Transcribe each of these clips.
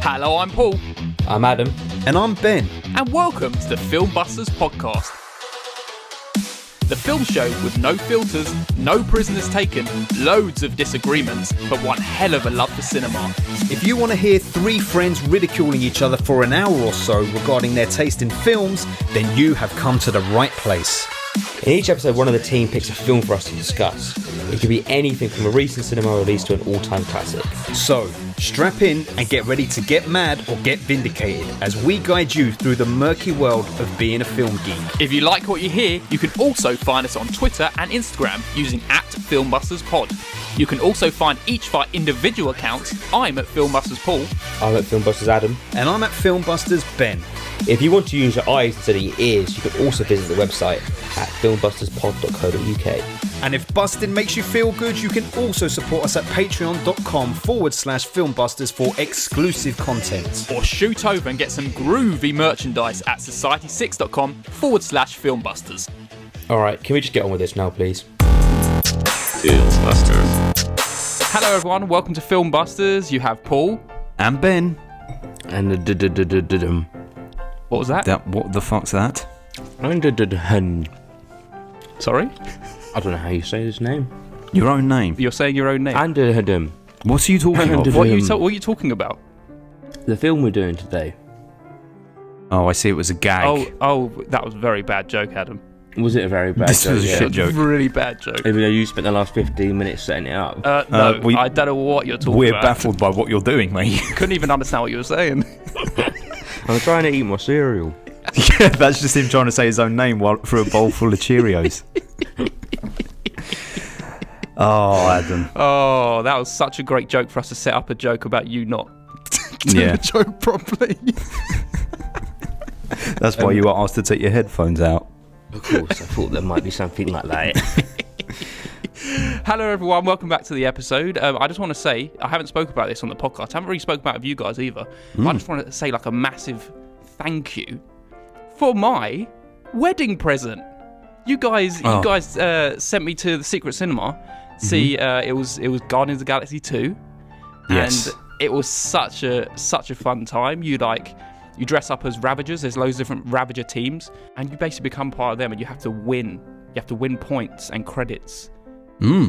Hello, I'm Paul. I'm Adam. And I'm Ben. And welcome to the Film Busters podcast. The film show with no filters, no prisoners taken, loads of disagreements, but one hell of a love for cinema. If you want to hear three friends ridiculing each other for an hour or so regarding their taste in films, then you have come to the right place. In each episode, one of the team picks a film for us to discuss. It could be anything from a recent cinema release to an all-time classic. So, strap in and get ready to get mad or get vindicated as we guide you through the murky world of being a film geek. If you like what you hear, you can also find us on Twitter and Instagram using @FilmbustersPod. You can also find each of our individual accounts. I'm at Filmbusters Paul. I'm at Filmbusters Adam. And I'm at Filmbusters Ben. If you want to use your eyes instead of your ears, you can also visit the website at filmbusterspod.co.uk. And if busting makes you feel good, you can also support us at patreon.com/filmbusters for exclusive content. Or shoot over and get some groovy merchandise at society6.com/filmbusters. Alright, can we just get on with this now, please? Filmbusters. Hello everyone, welcome to Filmbusters. You have Paul. And Ben. And What was that? What the fuck's that? Sorry? I don't know how you say his name. Your own name? You're saying your own name. Andhadhun. What are you talking about? What are you talking about? The film we're doing today. Oh, I see, it was a gag. Oh, that was a very bad joke, Adam. Was it a very bad This joke? was a shit joke. Really bad joke. Even though you spent the last 15 minutes setting it up. No, I don't know what you're talking We're about. baffled by what you're doing, mate. Couldn't even understand what you were saying. I'm trying to eat my cereal. Yeah, that's just him trying to say his own name through a bowl full of Cheerios. Oh, Adam. Oh, that was such a great joke for us to set up a joke about you not doing the joke properly. That's why you were asked to take your headphones out. Of course, I thought there might be something like that. Hello everyone, welcome back to the episode. I just want to say, I haven't spoken about this on the podcast. I haven't really spoken about it with you guys either. I just want to say like a massive thank you for my wedding present. You guys sent me to the Secret Cinema. See, it was Guardians of the Galaxy 2. Yes. And it was such a fun time. You dress up as Ravagers. There's loads of different Ravager teams, and you basically become part of them, and you have to win. You have to win points and credits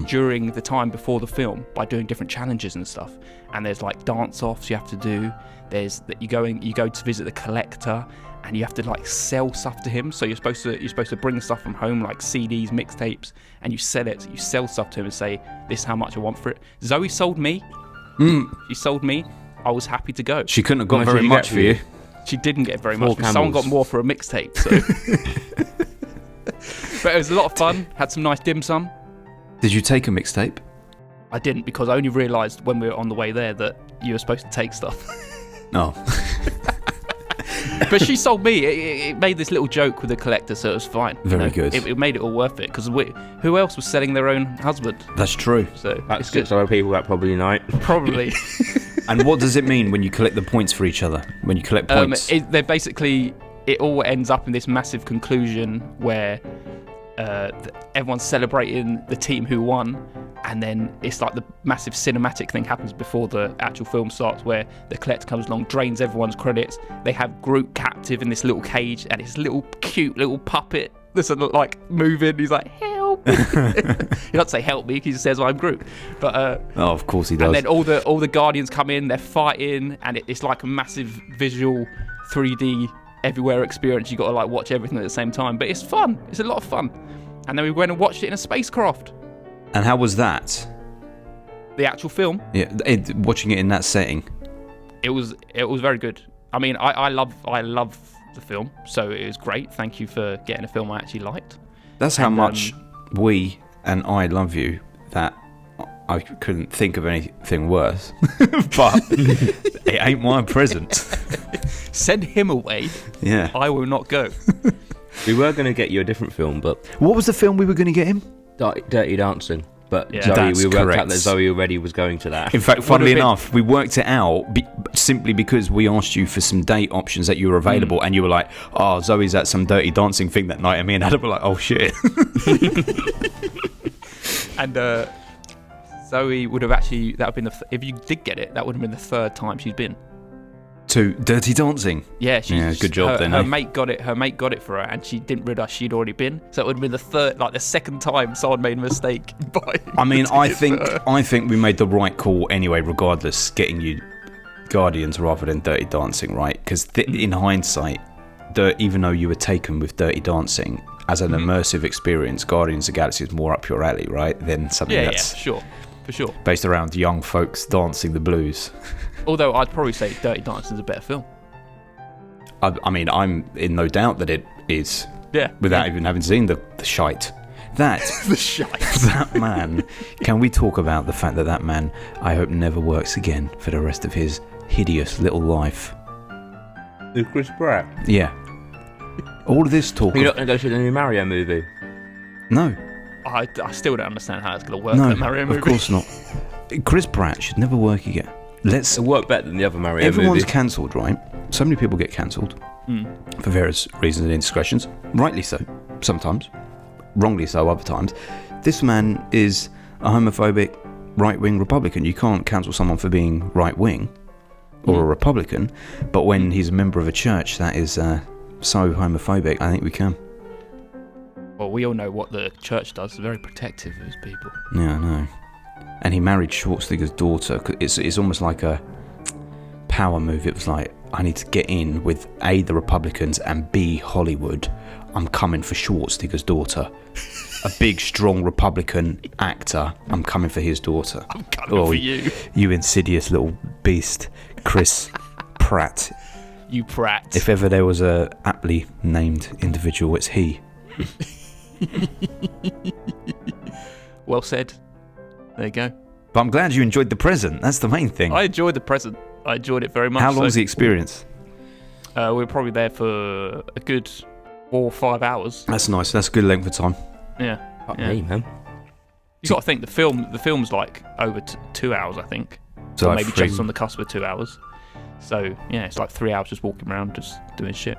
during the time before the film by doing different challenges and stuff. And there's like dance-offs you have to do. There's that you go to visit the collector, and you have to like sell stuff to him. So you're supposed to bring stuff from home, like CDs, mixtapes, and you sell it. So you sell stuff to him and say, "This is how much I want for it." Zoe sold me. She sold me. I was happy to go. She couldn't have got very much for you. She didn't get very much. Camels. Someone got more for a mixtape. So. But it was a lot of fun. Had some nice dim sum. Did you take a mixtape? I didn't, because I only realised when we were on the way there that you were supposed to take stuff. No. But she sold me. It made this little joke with the collector, so it was fine. Very good. It made it all worth it, because who else was selling their own husband? That's true. So That's it's good. 6 other people that probably night. Probably. And what does it mean when you collect the points for each other? When you collect points? They're basically, it all ends up in this massive conclusion where everyone's celebrating the team who won, and then it's like the massive cinematic thing happens before the actual film starts, where the collector comes along, drains everyone's credits. They have Groot captive in this little cage, and it's little cute little puppet that's like moving. He's like, "Help!" He doesn't say "help me," he just says, "I'm Groot." But oh, of course he does. and then all the Guardians come in, they're fighting, and it's like a massive visual 3D everywhere experience. You got to like watch everything at the same time, but it's fun. It's a lot of fun. And then we went and watched it in a spacecraft. And how was that? The actual film. Yeah, watching it in that setting. It was very good. I mean, I love the film, so it was great. Thank you for getting a film I actually liked. That's how much we and I love you, that I couldn't think of anything worse. But it ain't my present. Send him away. Yeah. I will not go. We were going to get you a different film, but What was the film we were going to get him? Dirty Dancing. But Yeah. Zoe, That's we worked correct. out that Zoe already was going to that. In fact, It funnily would've been- enough, we worked it out simply because we asked you for some date options that you were available, and you were like, "Oh, Zoe's at some Dirty Dancing thing that night," and me and Adam were like, "Oh shit." And Zoe would have actually, that would have been if you did get it, that would have been the third time she's been. To Dirty Dancing. Yeah, good job then. Her mate got it. Her mate got it for her, and she didn't realise she'd already been. So it would have been the second time someone made a mistake. I mean, I think we made the right call anyway, regardless, getting you Guardians rather than Dirty Dancing, right? Because in hindsight, even though you were taken with Dirty Dancing as an immersive experience, Guardians of the Galaxy is more up your alley, right? Than something that's for sure, based around young folks dancing the blues. Although I'd probably say Dirty Dancing is a better film. I mean, I'm in no doubt that it is. Yeah. Without even having seen the shite. That the shite. That man. Can we talk about the fact that man, I hope, never works again for the rest of his hideous little life? The Chris Pratt. Yeah. All of this talk. You're not going to go to the new Mario movie? No. I still don't understand how it's going to work. No, that Mario movie. Of course not. Chris Pratt should never work again. It'll work better than the other Mario Everyone's movie. cancelled, right? So many people get cancelled for various reasons and indiscretions. Rightly so, sometimes. Wrongly so, other times. This man is a homophobic right-wing Republican. You can't cancel someone for being right-wing or a Republican, but when he's a member of a church that is so homophobic, I think we can. Well, we all know what the church does. It's very protective of his people. Yeah, I know. And he married Schwarzenegger's daughter. It's almost like a power move. It was like, I need to get in with A, the Republicans, and B, Hollywood. I'm coming for Schwarzenegger's daughter. A big, strong Republican actor. I'm coming for his daughter. I'm coming for you. You insidious little beast, Chris Pratt. You Pratt. If ever there was a aptly named individual, it's he. Well said. There you go. But I'm glad you enjoyed the present. That's the main thing. I enjoyed the present. I enjoyed it very much. How long's the experience? We were probably there for a good 4 or 5 hours. That's nice. That's a good length of time. Yeah. Fuck me, man. You got to think the film's like over 2 hours, I think. So or like maybe just on the cusp of 2 hours. So yeah, it's like 3 hours just walking around, just doing shit.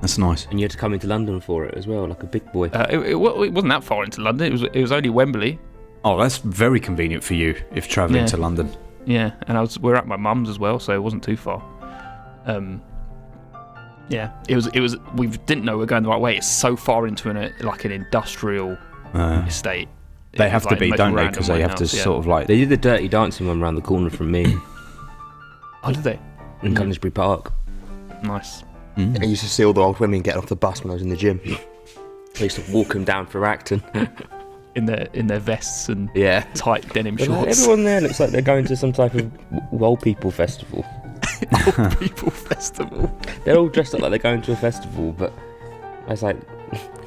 That's nice. And you had to come into London for it as well, like a big boy. It wasn't that far into London. It was only Wembley. Oh, that's very convenient for you if travelling to London. Yeah, and we're at my mum's as well, so it wasn't too far. Yeah, it was. We didn't know we were going the right way. It's so far into an industrial estate. They have to be, don't they? Because they have to sort of like. They did the Dirty Dancing one around the corner from me. Oh, did they? In Gunnersbury Park. Nice. I used to see all the old women getting off the bus when I was in the gym. I used to walk them down for acting. In their vests and tight denim But shorts. everyone there looks like they're going to some type of old people festival. Old people festival. They're all dressed up like they're going to a festival, but I was like,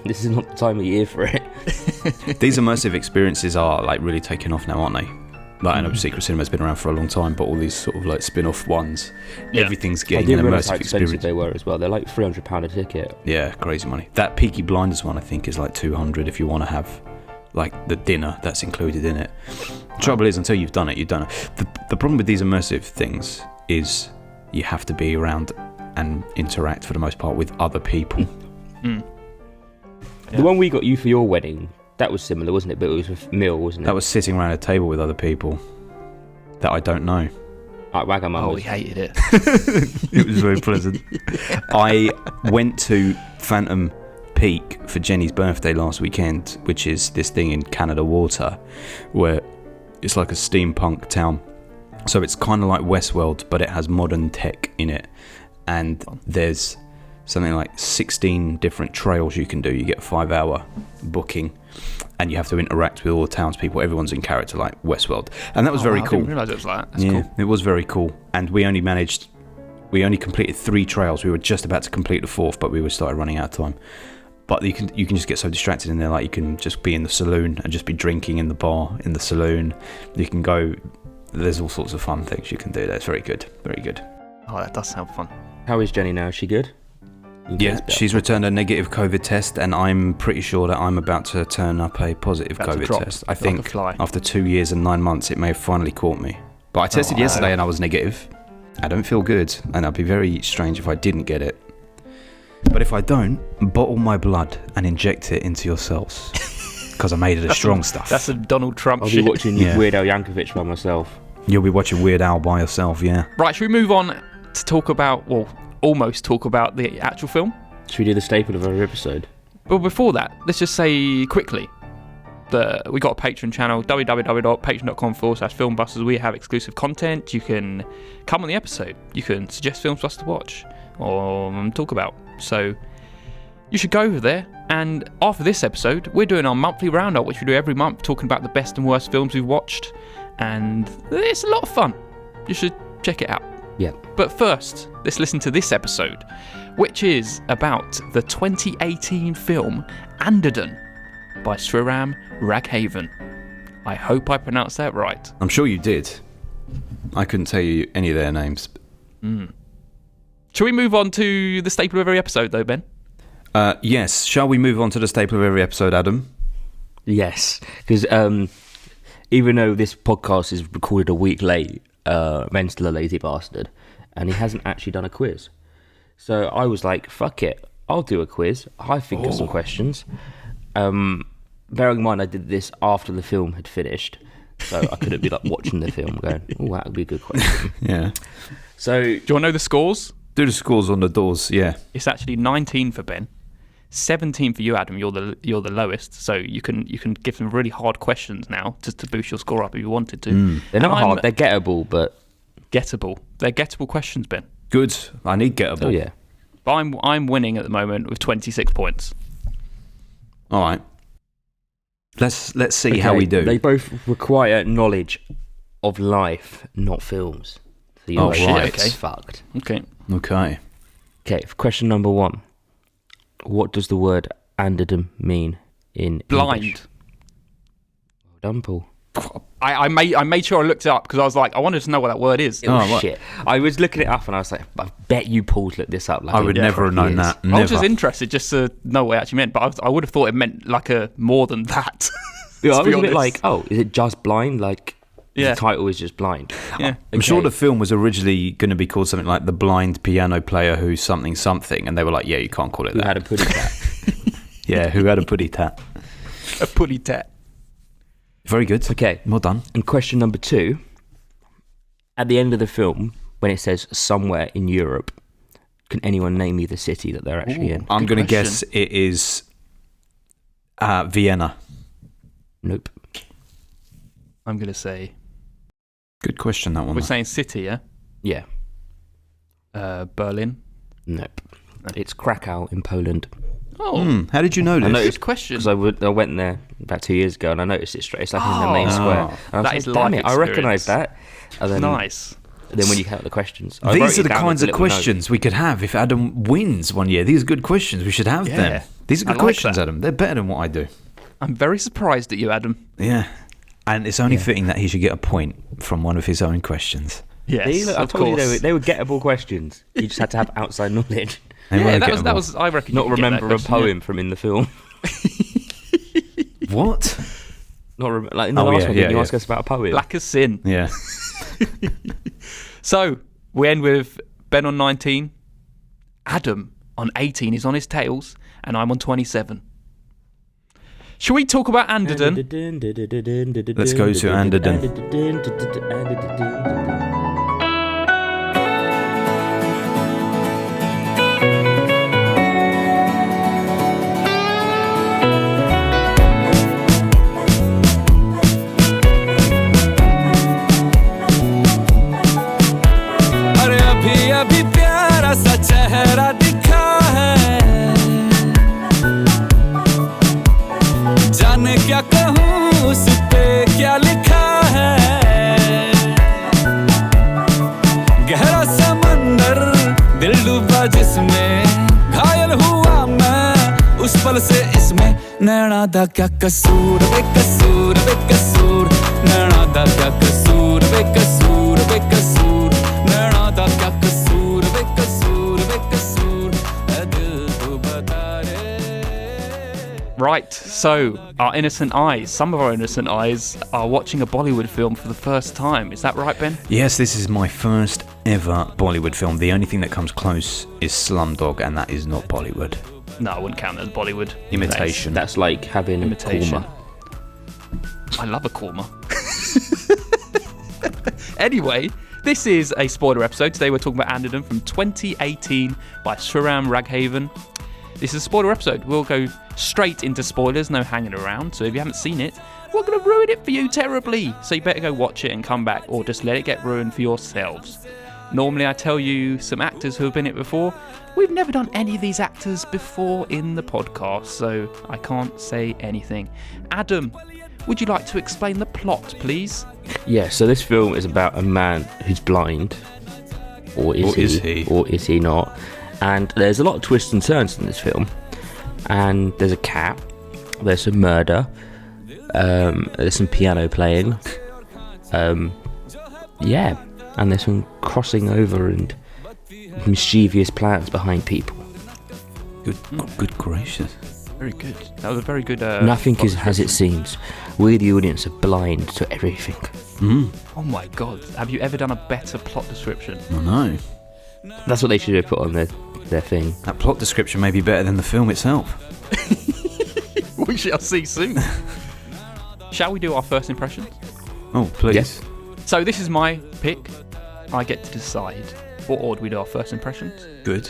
this is not the time of year for it. These immersive experiences are like really taking off now, aren't they? Like, I know Secret Cinema's been around for a long time, but all these sort of like spin-off ones, everything's I getting didn't an realise how immersive expensive experience. they were as well. They're like £300 a ticket. Yeah, crazy money. That Peaky Blinders one, I think, is like 200 if you want to have like the dinner that's included in it. Trouble is, until you've done it, you don't know. The problem with these immersive things is you have to be around and interact for the most part with other people. The one we got you for your wedding, that was similar, wasn't it? But it was a meal, wasn't it? That was sitting around a table with other people that I don't know. Like Wagamama. Oh, we hated it. It was very pleasant. I went to Phantom Peak for Jenny's birthday last weekend, which is this thing in Canada Water, where it's like a steampunk town. So it's kind of like Westworld, but it has modern tech in it. And there's something like 16 different trails you can do. You get a 5-hour booking, and you have to interact with all the townspeople. Everyone's in character like Westworld. And that was very cool. I didn't realise it was like that. That's cool. It was very cool. And we only completed 3 trails. We were just about to complete the 4th, but we started running out of time. But you can just get so distracted in there. Like, you can just be in the saloon and just be drinking in the bar in the saloon. You can go. There's all sorts of fun things you can do there. It's very good. Very good. Oh, that does sound fun. How is Jenny now? Is she good? Yeah, she's returned a negative COVID test, and I'm pretty sure that I'm about to turn up a positive COVID test. I think after 2 years and 9 months, it may have finally caught me. But I tested yesterday and I was negative. I don't feel good, and I'd be very strange if I didn't get it. But if I don't, bottle my blood and inject it into your cells. Because I made it a strong stuff. That's some Donald Trump I'll shit. be watching Weird Al Yankovic by myself. You'll be watching Weird Al by yourself, yeah. Right, should we move on to talk about, well, almost talk about the actual film. Should we do the staple of our episode? Well, before that, let's just say quickly that we got a Patreon channel, www.patreon.com/filmbusters. We have exclusive content. You can come on the episode. You can suggest films for us to watch or talk about. So you should go over there. And after this episode, we're doing our monthly roundup, which we do every month, talking about the best and worst films we've watched. And it's a lot of fun. You should check it out. Yeah. But first, let's listen to this episode, which is about the 2018 film Andhadhun by Sriram Raghavan. I hope I pronounced that right. I'm sure you did. I couldn't tell you any of their names. Shall we move on to the staple of every episode, though, Ben? Yes. Shall we move on to the staple of every episode, Adam? Yes, because even though this podcast is recorded a week late, Ben's still a lazy bastard, and he hasn't actually done a quiz. So I was like, fuck it, I'll do a quiz. I think of some questions. Bearing in mind I did this after the film had finished, so I couldn't be like watching the film going, oh, that would be a good question. Yeah. Do So you want to know the scores? Do the scores on the doors, yeah. It's actually 19 for Ben, 17 for you, Adam. You're the lowest, so you can give some really hard questions now just to boost your score up if you wanted to. they're not hard, they're gettable, but Gettable. They're gettable questions, Ben. Good. I need gettable. oh yeah. But I'm winning at the moment with 26 points. All right. Let's see how we do. They both require knowledge of life, not films. So you're right. Okay. fucked. Okay. Okay. Okay, for question number 1. What does the word Andhadhun mean in Blind. English? Well done, Paul. I made sure I looked it up because I was like, I wanted to know what that word is. Oh, what? shit. I was looking it up and I was like, I bet you Paul's looked this up. Like I would never have known that. I was just Never. interested just to know what it actually meant, but I would have thought it meant like a more than that. Yeah, I to be was a bit honest. like, oh, is it just blind? Like, Yeah. the title is just blind. Yeah. I'm sure Okay. the film was originally going to be called something like The Blind Piano Player Who's Something Something, and they were like, yeah, you can't call it Who that. had a pudding cat? Yeah, Who Had a Putty Tat. A putty tat. Very good. Okay. Well done. And question number 2. At the end of the film, when it says somewhere in Europe, can anyone name me the city that they're actually in? I'm Good going to question. guess it is Vienna. Nope. I'm going to say, Good question, that one. we're saying city, yeah? Yeah. Berlin. Nope. It's Krakow in Poland. Oh, How did you know I this? noticed good question. because I went there about 2 years ago and I noticed it straight. It's like in the main Oh. square. And I was That like, is damn life it, I recognise experience. that. And then, Nice. then when you count the questions, I wrote These it are the down kinds as a of little note. questions we could have if Adam wins one year. These are good questions. We should have Yeah. them. These are I good like questions, that. Adam. They're better than what I do. I'm very surprised at you, Adam. Yeah. And it's only Yeah. fitting that he should get a point from one of his own questions. Yes, See, look, I of told you course. they were gettable questions. You just had to have outside knowledge. They Yeah, were that gettable. was. I reckon. Not you could get that remember a question, yeah. poem from in the film. What? Not like in the Oh, last yeah, one, yeah, did you yeah. ask us about a poem? Black as sin. Yeah. So we end with Ben on 19, Adam on 18. He's on his tails, and I'm on 27. Shall we talk about Andhadhun? Let's go to Andhadhun. अरे अभी अभी प्यारा सा चेहरा दिखा है जाने क्या कहूँ उस पे क्या लिखा है गहरा समंदर दिल डूबा जिसमें घायल हुआ मैं उस पल से इसमें नैना दा क्या कसूर बेकसूर बेकसूर नैना दा क्या कसूर बेकसूर बेकसूर नैना दा क्या कसूर बेकसूर बेकसूर ऐ दिल तू बता रे. Right, so our innocent eyes, some of our innocent eyes, are watching a Bollywood film for the first time. Is that right, Ben? Yes, this is my first ever Bollywood film. The only thing that comes close is Slumdog, and that is not Bollywood. No, I wouldn't count that as Bollywood. Imitation. That's like having Imitation. korma. I love a korma. Anyway, This is a spoiler episode. Today we're talking about Andhadhun from 2018 by Sriram Raghavan. This is a spoiler episode. We'll go straight into spoilers, no hanging around. So if you haven't seen it, we're going to ruin it for you terribly. So you better go watch it and come back, or just let it get ruined for yourselves. Normally I tell you some actors who have been in it before. We've never done any of these actors before in the podcast, so I can't say anything. Adam, would you like to explain the plot, please? Yeah, so this film is about a man who's blind. Or is he not? And there's a lot of twists and turns in this film. And there's a cat. There's some murder. There's some piano playing. Yeah. And there's some crossing over and mischievous plans behind people. Good gracious. Very good. That was a very good... Nothing is as it seems. We, the audience, are blind to everything. Oh my god. Have you ever done a better plot description? I know. That's what they should have put on their thing. That plot description may be better than the film itself. We shall see soon. Shall we do our first impressions? Oh, please. Yes. So this is my pick. I get to decide what order we do our first impressions. Good.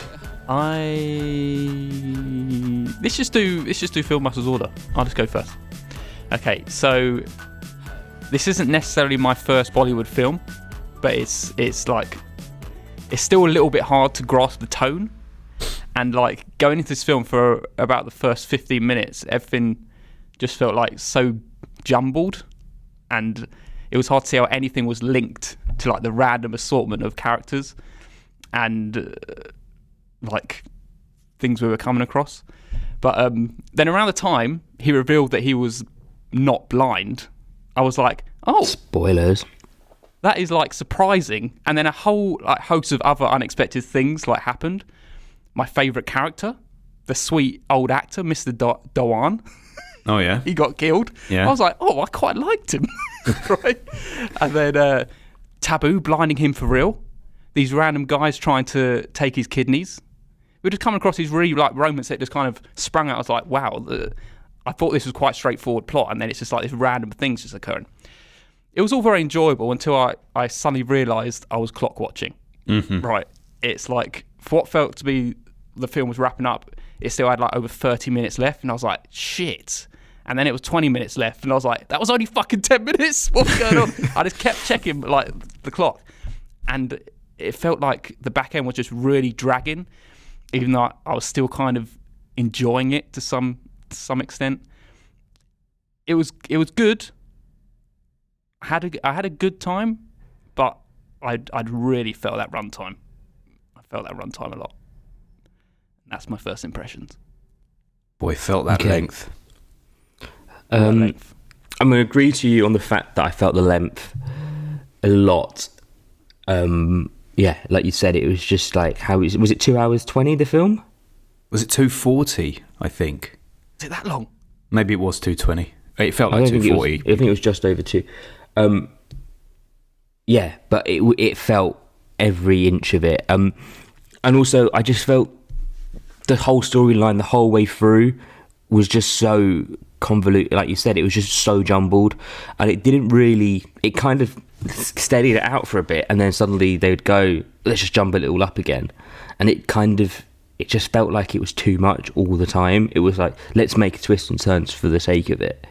Let's just do Film Muscles order. I'll just go first. Okay, so this isn't necessarily my first Bollywood film, but it's still a little bit hard to grasp the tone. And like going into this film for about the first 15 minutes, everything just felt like so jumbled, and it was hard to see how anything was linked to like the random assortment of characters and like things we were coming across. But then around the time he revealed that he was not blind, I was like, oh, spoilers. That is like surprising. And then a whole like host of other unexpected things like happened. My favourite character, the sweet old actor, Mr. Dhawan. Oh yeah, he got killed. Yeah, I was like, oh, I quite liked him, right? And then Taboo blinding him for real. These random guys trying to take his kidneys. We just come across these really like romance that just kind of sprung out. I was like, wow, I thought this was quite straightforward plot, and then it's just like this random things just occurring. It was all very enjoyable until I suddenly realised I was clock watching. Mm-hmm. Right, it's like for what felt to be the film was wrapping up, it still had like over 30 minutes left, and I was like, shit. And then it was 20 minutes left, and I was like, that was only fucking 10 minutes. What's going on? I just kept checking like the clock, and it felt like the back end was just really dragging, even though I was still kind of enjoying it to some extent. It was good. I had a good time, but I'd really felt that runtime. I felt that runtime a lot. That's my first impressions. Boy, felt that length. Length. I'm going to agree to you on the fact that I felt the length a lot. Yeah, like you said, it was just like, was it 2 hours 20, the film? Was it 2:40, I think? Is it that long? Maybe it was 2:20. It felt like 2:40. I think it was just over 2. Yeah, but it felt every inch of it. And also, I just felt the whole storyline, the whole way through, was just so convoluted. Like you said, it was just so jumbled, and it kind of steadied it out for a bit, and then suddenly they would go, let's just jumble it all up again, and it just felt like it was too much all the time. It was like, let's make twists and turns for the sake of it.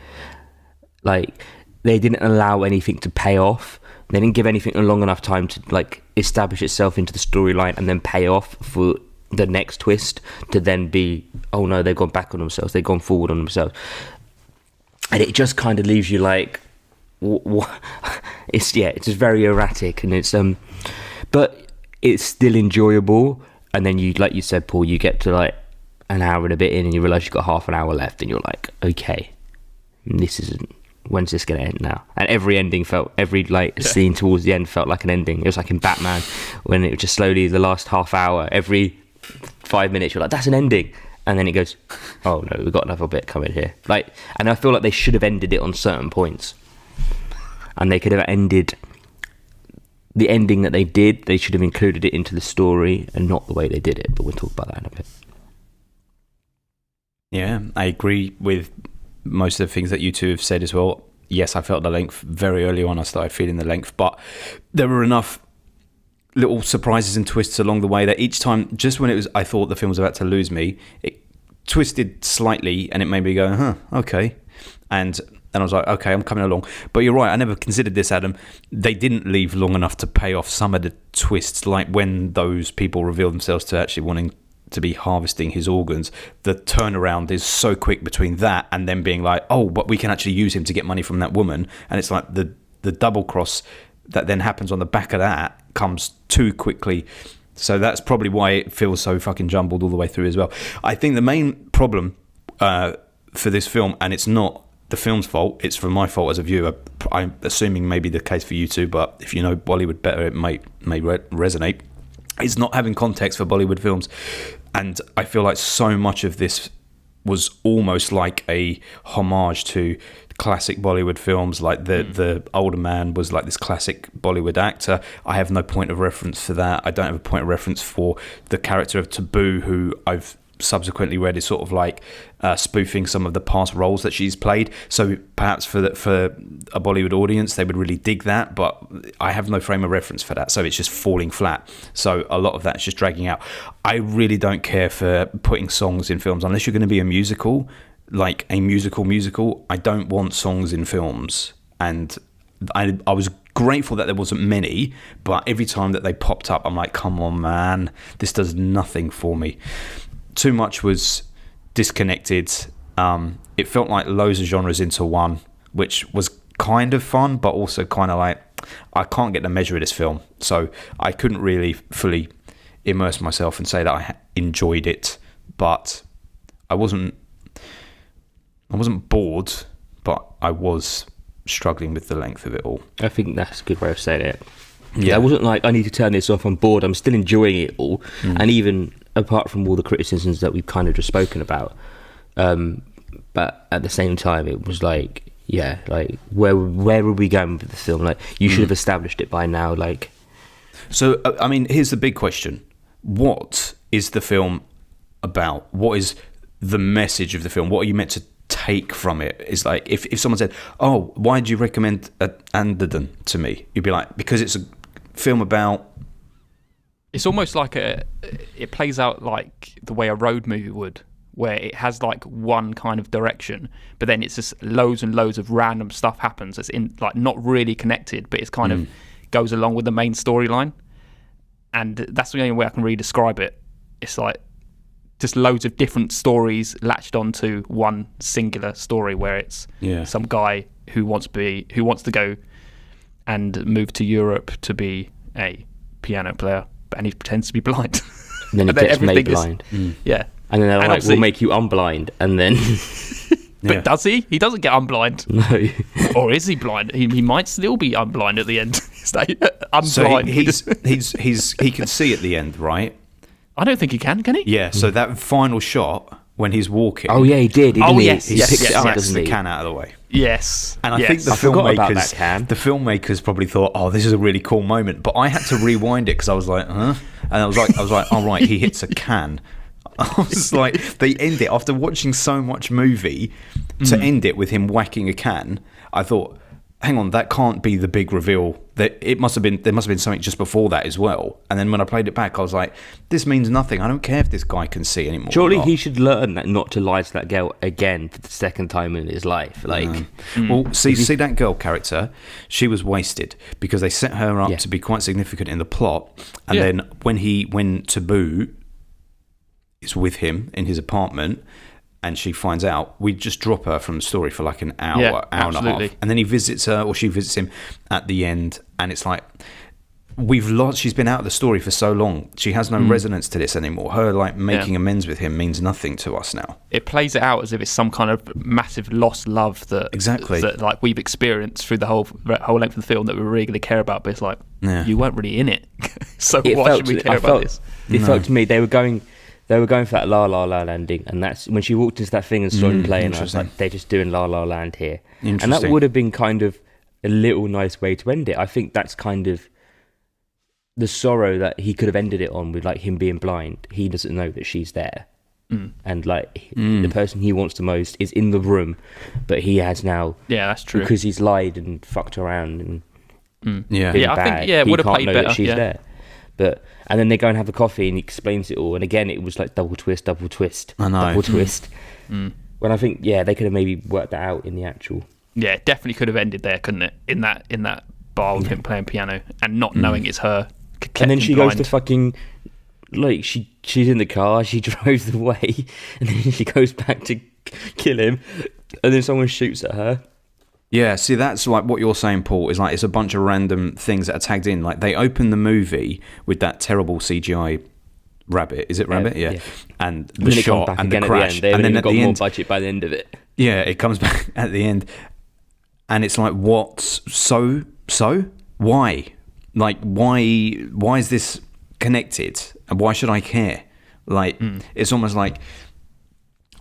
Like, they didn't allow anything to pay off. They didn't give anything a long enough time to like establish itself into the storyline and then pay off for the next twist to then be, oh no, they've gone back on themselves, they've gone forward on themselves, and it just kind of leaves you like, what? It's just very erratic, and it's but it's still enjoyable. And then you, like you said, Paul, you get to like an hour and a bit in, and you realise you've got half an hour left, and you're like, okay, when's this going to end now? And every scene towards the end felt like an ending. It was like in Batman, when it was just slowly, the last half hour, every 5 minutes, you're like, that's an ending. And then it goes, oh no, we've got another bit coming here. Like, and I feel like they should have ended it on certain points. And they could have ended the ending that they did, they should have included it into the story and not the way they did it. But we'll talk about that in a bit. Yeah, I agree with most of the things that you two have said as well. Yes, I felt the length very early on. I started feeling the length, but there were enough little surprises and twists along the way that each time, just when I thought the film was about to lose me, it twisted slightly and it made me go, huh, okay. And I was like, okay, I'm coming along. But you're right, I never considered this, Adam. They didn't leave long enough to pay off some of the twists, like when those people reveal themselves to actually wanting to be harvesting his organs. The turnaround is so quick between that and then being like, oh, but we can actually use him to get money from that woman. And it's like the double cross that then happens on the back of that comes too quickly. So that's probably why it feels so fucking jumbled all the way through as well. I think the main problem for this film, and it's not the film's fault, it's from my fault as a viewer. I'm assuming maybe the case for you too, but if you know Bollywood better, it may resonate. It's not having context for Bollywood films. And I feel like so much of this was almost like a homage to classic Bollywood films. Like the older man was like this classic Bollywood actor. I have no point of reference for that. I don't have a point of reference for the character of Taboo, who I've subsequently read is sort of like spoofing some of the past roles that she's played. So perhaps for a Bollywood audience, they would really dig that, but I have no frame of reference for that. So it's just falling flat. So a lot of that's just dragging out. I really don't care for putting songs in films unless you're going to be a musical, like a musical. I don't want songs in films. And I was grateful that there wasn't many, but every time that they popped up, I'm like, come on, man, this does nothing for me. Too much was disconnected. It felt like loads of genres into one, which was kind of fun, but also kind of like, I can't get the measure of this film. So I couldn't really fully immerse myself and say that I enjoyed it, but I wasn't bored, but I was struggling with the length of it all. I think that's a good way of saying it. Yeah, I wasn't like, I need to turn this off, I'm bored. I'm still enjoying it all. And even apart from all the criticisms that we've kind of just spoken about, but at the same time, it was like, yeah, like where were we going with the film? Like, you should have established it by now. Like, so I mean, here's the big question: what is the film about? What is the message of the film? What are you meant to take from it? Is like, if someone said, oh, why did you recommend Andhadhun to me? You'd be like, because it's a film about... It's almost like it plays out like the way a road movie would, where it has like one kind of direction, but then it's just loads and loads of random stuff happens that's in like not really connected, but it's kind of goes along with the main storyline. And that's the only way I can really describe it. It's like just loads of different stories latched onto one singular story, where it's some guy who wants to go and move to Europe to be a piano player, and he pretends to be blind. And then he gets made blind. Yeah. And then they're like, we'll make you unblind. And then... But does he? He doesn't get unblind. No. Or is he blind? He might still be unblind at the end. He's like, unblind. So he can see at the end, right? I don't think he can he? Yeah, so that final shot when he's walking... Oh, yeah, he did. Yes. He picks it up, the can out of the way. Yes. And I think the filmmakers probably thought, oh, this is a really cool moment. But I had to rewind it because I was like, huh? And I was like, oh, right, he hits a can. I was like, they end it after watching so much movie to end it with him whacking a can. I thought, hang on, that can't be the big reveal. There must have been something just before that as well. And then when I played it back, I was like, this means nothing. I don't care if this guy can see anymore. Surely he should learn that not to lie to that girl again for the second time in his life. Like, well, see that girl character, she was wasted because they set her up to be quite significant in the plot, and then when Taboo is with him in his apartment and she finds out, we just drop her from the story for like an hour and a half, and then he visits her, or she visits him at the end, and it's like, she's been out of the story for so long, she has no resonance to this anymore. Her like making amends with him means nothing to us now. It plays it out as if it's some kind of massive lost love that like we've experienced through the whole length of the film that we really going to care about, but it's like, you weren't really in it. So why should we care about this? It felt to me they were going for that La La La landing, and that's when she walked into that thing and started playing. I was like, they're just doing La La Land here, and that would have been kind of a little nice way to end it. I think that's kind of the sorrow that he could have ended it on, with like him being blind. He doesn't know that she's there, and like the person he wants the most is in the room, but he has now. Yeah, that's true. Because he's lied and fucked around and I think it would have played better. She's there. And then they go and have a coffee and he explains it all. And again, it was like double twist. I know. Double twist. When I think, they could have maybe worked that out in the actual. Yeah, it definitely could have ended there, couldn't it? In that bar with him playing piano and not knowing it's her. And then she goes to fucking, like, she's in the car, she drives away, and then she goes back to kill him, and then someone shoots at her. Yeah, see, that's like what you're saying, Paul, is like it's a bunch of random things that are tagged in. Like, they open the movie with that terrible CGI rabbit. Is it rabbit? Yeah. And the shot and the crash. And then at the end, more budget by the end of it. Yeah, it comes back at the end. And it's like, what? So? Why? Like, why is this connected? And why should I care? Like, it's almost like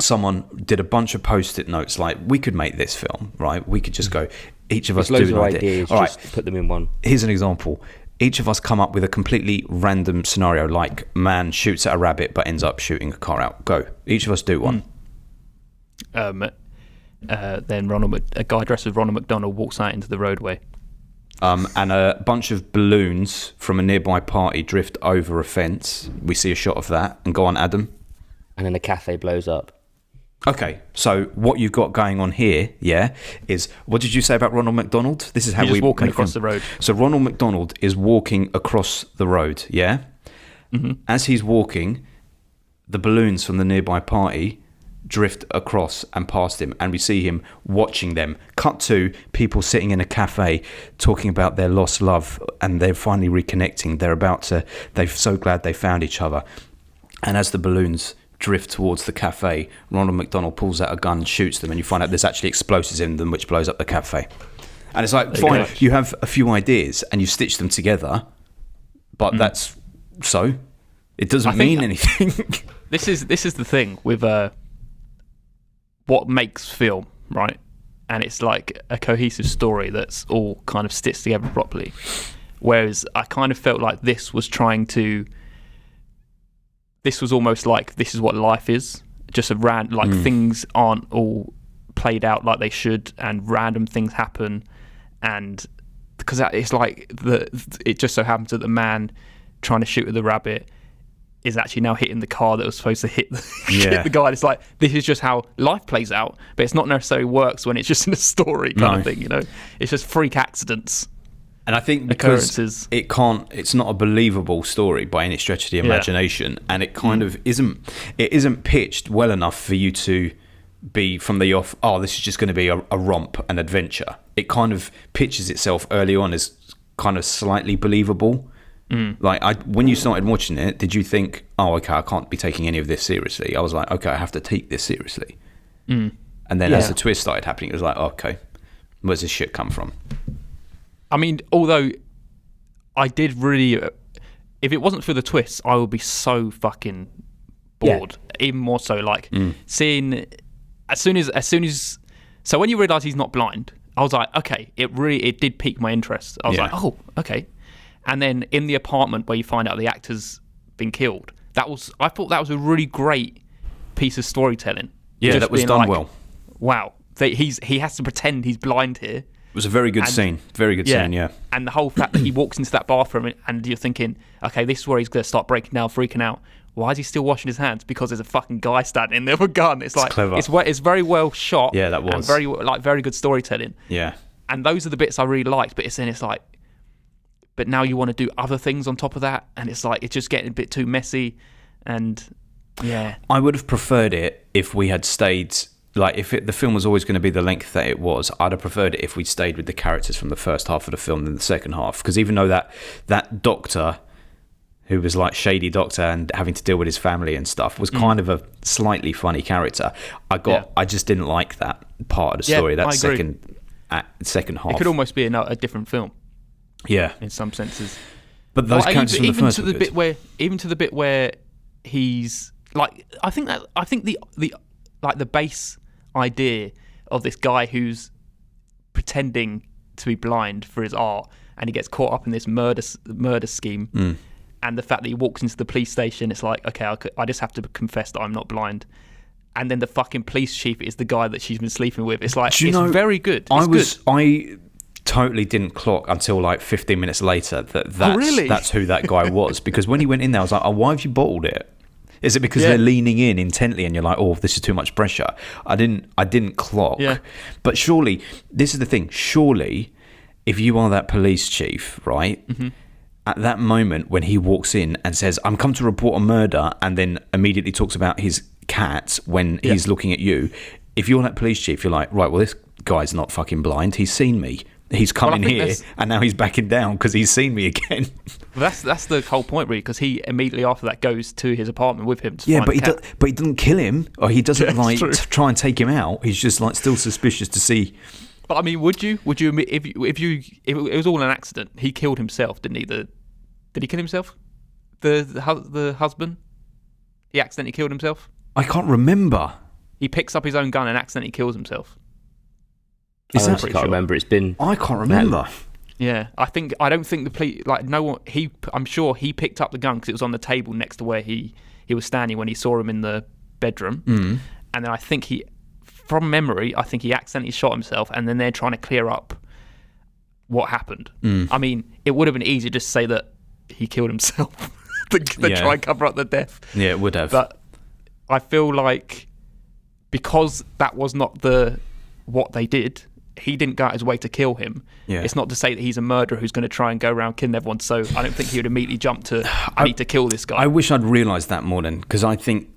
someone did a bunch of post-it notes. Like, we could make this film, right? We could just go, each of us do an idea. Ideas, all right, put them in one. Here's an example. Each of us come up with a completely random scenario, like man shoots at a rabbit but ends up shooting a car out. Go. Each of us do one. Then a guy dressed as Ronald McDonald walks out into the roadway. And a bunch of balloons from a nearby party drift over a fence. We see a shot of that. And go on, Adam. And then the cafe blows up. Okay, so what you've got going on here, is what did you say about Ronald McDonald? This is how he's walking across the road. So Ronald McDonald is walking across the road, yeah? Mm-hmm. As he's walking, the balloons from the nearby party drift across and past him, and we see him watching them. Cut to people sitting in a cafe talking about their lost love, and they're finally reconnecting. They're so glad they found each other. And as the balloons drift towards the cafe, Ronald McDonald pulls out a gun and shoots them, and you find out there's actually explosives in them which blows up the cafe. And it's like, fine, you have a few ideas and you stitch them together, but that's so it doesn't mean anything. This is the thing with what makes film, right? And it's like a cohesive story that's all kind of stitched together properly. Whereas I kind of felt like this was almost like, this is what life is. Just things aren't all played out like they should, and random things happen. And because it's like it just so happens that the man trying to shoot at the rabbit is actually now hitting the car that was supposed to hit the guy. And it's like, this is just how life plays out, but it's not necessarily works when it's just in a story kind of thing, you know? It's just freak accidents. And I think because it's not a believable story by any stretch of the imagination, and it kind of isn't pitched well enough for you to be from the off, this is just going to be a romp, an adventure. It kind of pitches itself early on as kind of slightly believable. Like, when you started watching it, did you think, okay, I can't be taking any of this seriously? I was like, okay, I have to take this seriously. And then as the twist started happening, it was like, okay, where's this shit come from? I mean, although I did really, if it wasn't for the twists, I would be so fucking bored. Even more so, like seeing as soon as. So when you realise he's not blind, I was like, okay, it did pique my interest. I was like, oh, okay. And then in the apartment where you find out the actor's been killed, I thought that was a really great piece of storytelling. Yeah, that was done well. Wow, he has to pretend he's blind here. It was a very good scene. Very good scene, yeah. And the whole fact that he walks into that bathroom and you're thinking, okay, this is where he's going to start breaking down, freaking out. Why is he still washing his hands? Because there's a fucking guy standing in there with a gun. It's like, clever. It's very well shot. Yeah, that was. And very good storytelling. Yeah. And those are the bits I really liked. But it's like, but now you want to do other things on top of that, and it's like it's just getting a bit too messy. And I would have preferred it if we had stayed. Like, if the film was always going to be the length that it was, I'd have preferred it if we'd stayed with the characters from the first half of the film than the second half. Because even though that doctor, who was like shady doctor and having to deal with his family and stuff, was kind of a slightly funny character, I just didn't like that part of the story. That second half. It could almost be a different film. Yeah, in some senses. But those characters from the first were good. Even to the bit where he's like, I think the base idea of this guy who's pretending to be blind for his art, and he gets caught up in this murder scheme, and the fact that he walks into the police station, it's like, okay, I just have to confess that I'm not blind. And then the fucking police chief is the guy that she's been sleeping with. It's like, very good. totally didn't clock until like 15 minutes later that's, really? that's who that guy was. Because when he went in there, I was like, oh, why have you bottled it? Is it because they're leaning in intently and you're like, oh, this is too much pressure? I didn't clock. Yeah. But surely, this is the thing. Surely, if you are that police chief, right? Mm-hmm. At that moment when he walks in and says, I'm come to report a murder, and then immediately talks about his cat when he's looking at you. If you're that police chief, you're like, right, well, this guy's not fucking blind. He's seen me. He's come in here and now he's backing down because he's seen me again. That's the whole point, really, because he immediately after that goes to his apartment with him to find but the cat. but he doesn't kill him, or he doesn't try and take him out. He's just like still suspicious to see. But I mean, would you if it was all an accident? He killed himself, didn't he? Did he kill himself? The husband? He accidentally killed himself? I can't remember. He picks up his own gun and accidentally kills himself. I can't remember. It's been. I can't remember. Yeah, I don't think the police, like, no one. I'm sure he picked up the gun because it was on the table next to where he was standing when he saw him in the bedroom. Mm. And then I think from memory, I think he accidentally shot himself, and then they're trying to clear up what happened. Mm. I mean, it would have been easy to just say that he killed himself than try and cover up the death. Yeah, it would have. But I feel like because that was not what they did, he didn't go out his way to kill him. Yeah. It's not to say that he's a murderer who's going to try and go around killing everyone. So I don't think he would immediately jump to, I need to kill this guy. I wish I'd realised that more then, because I think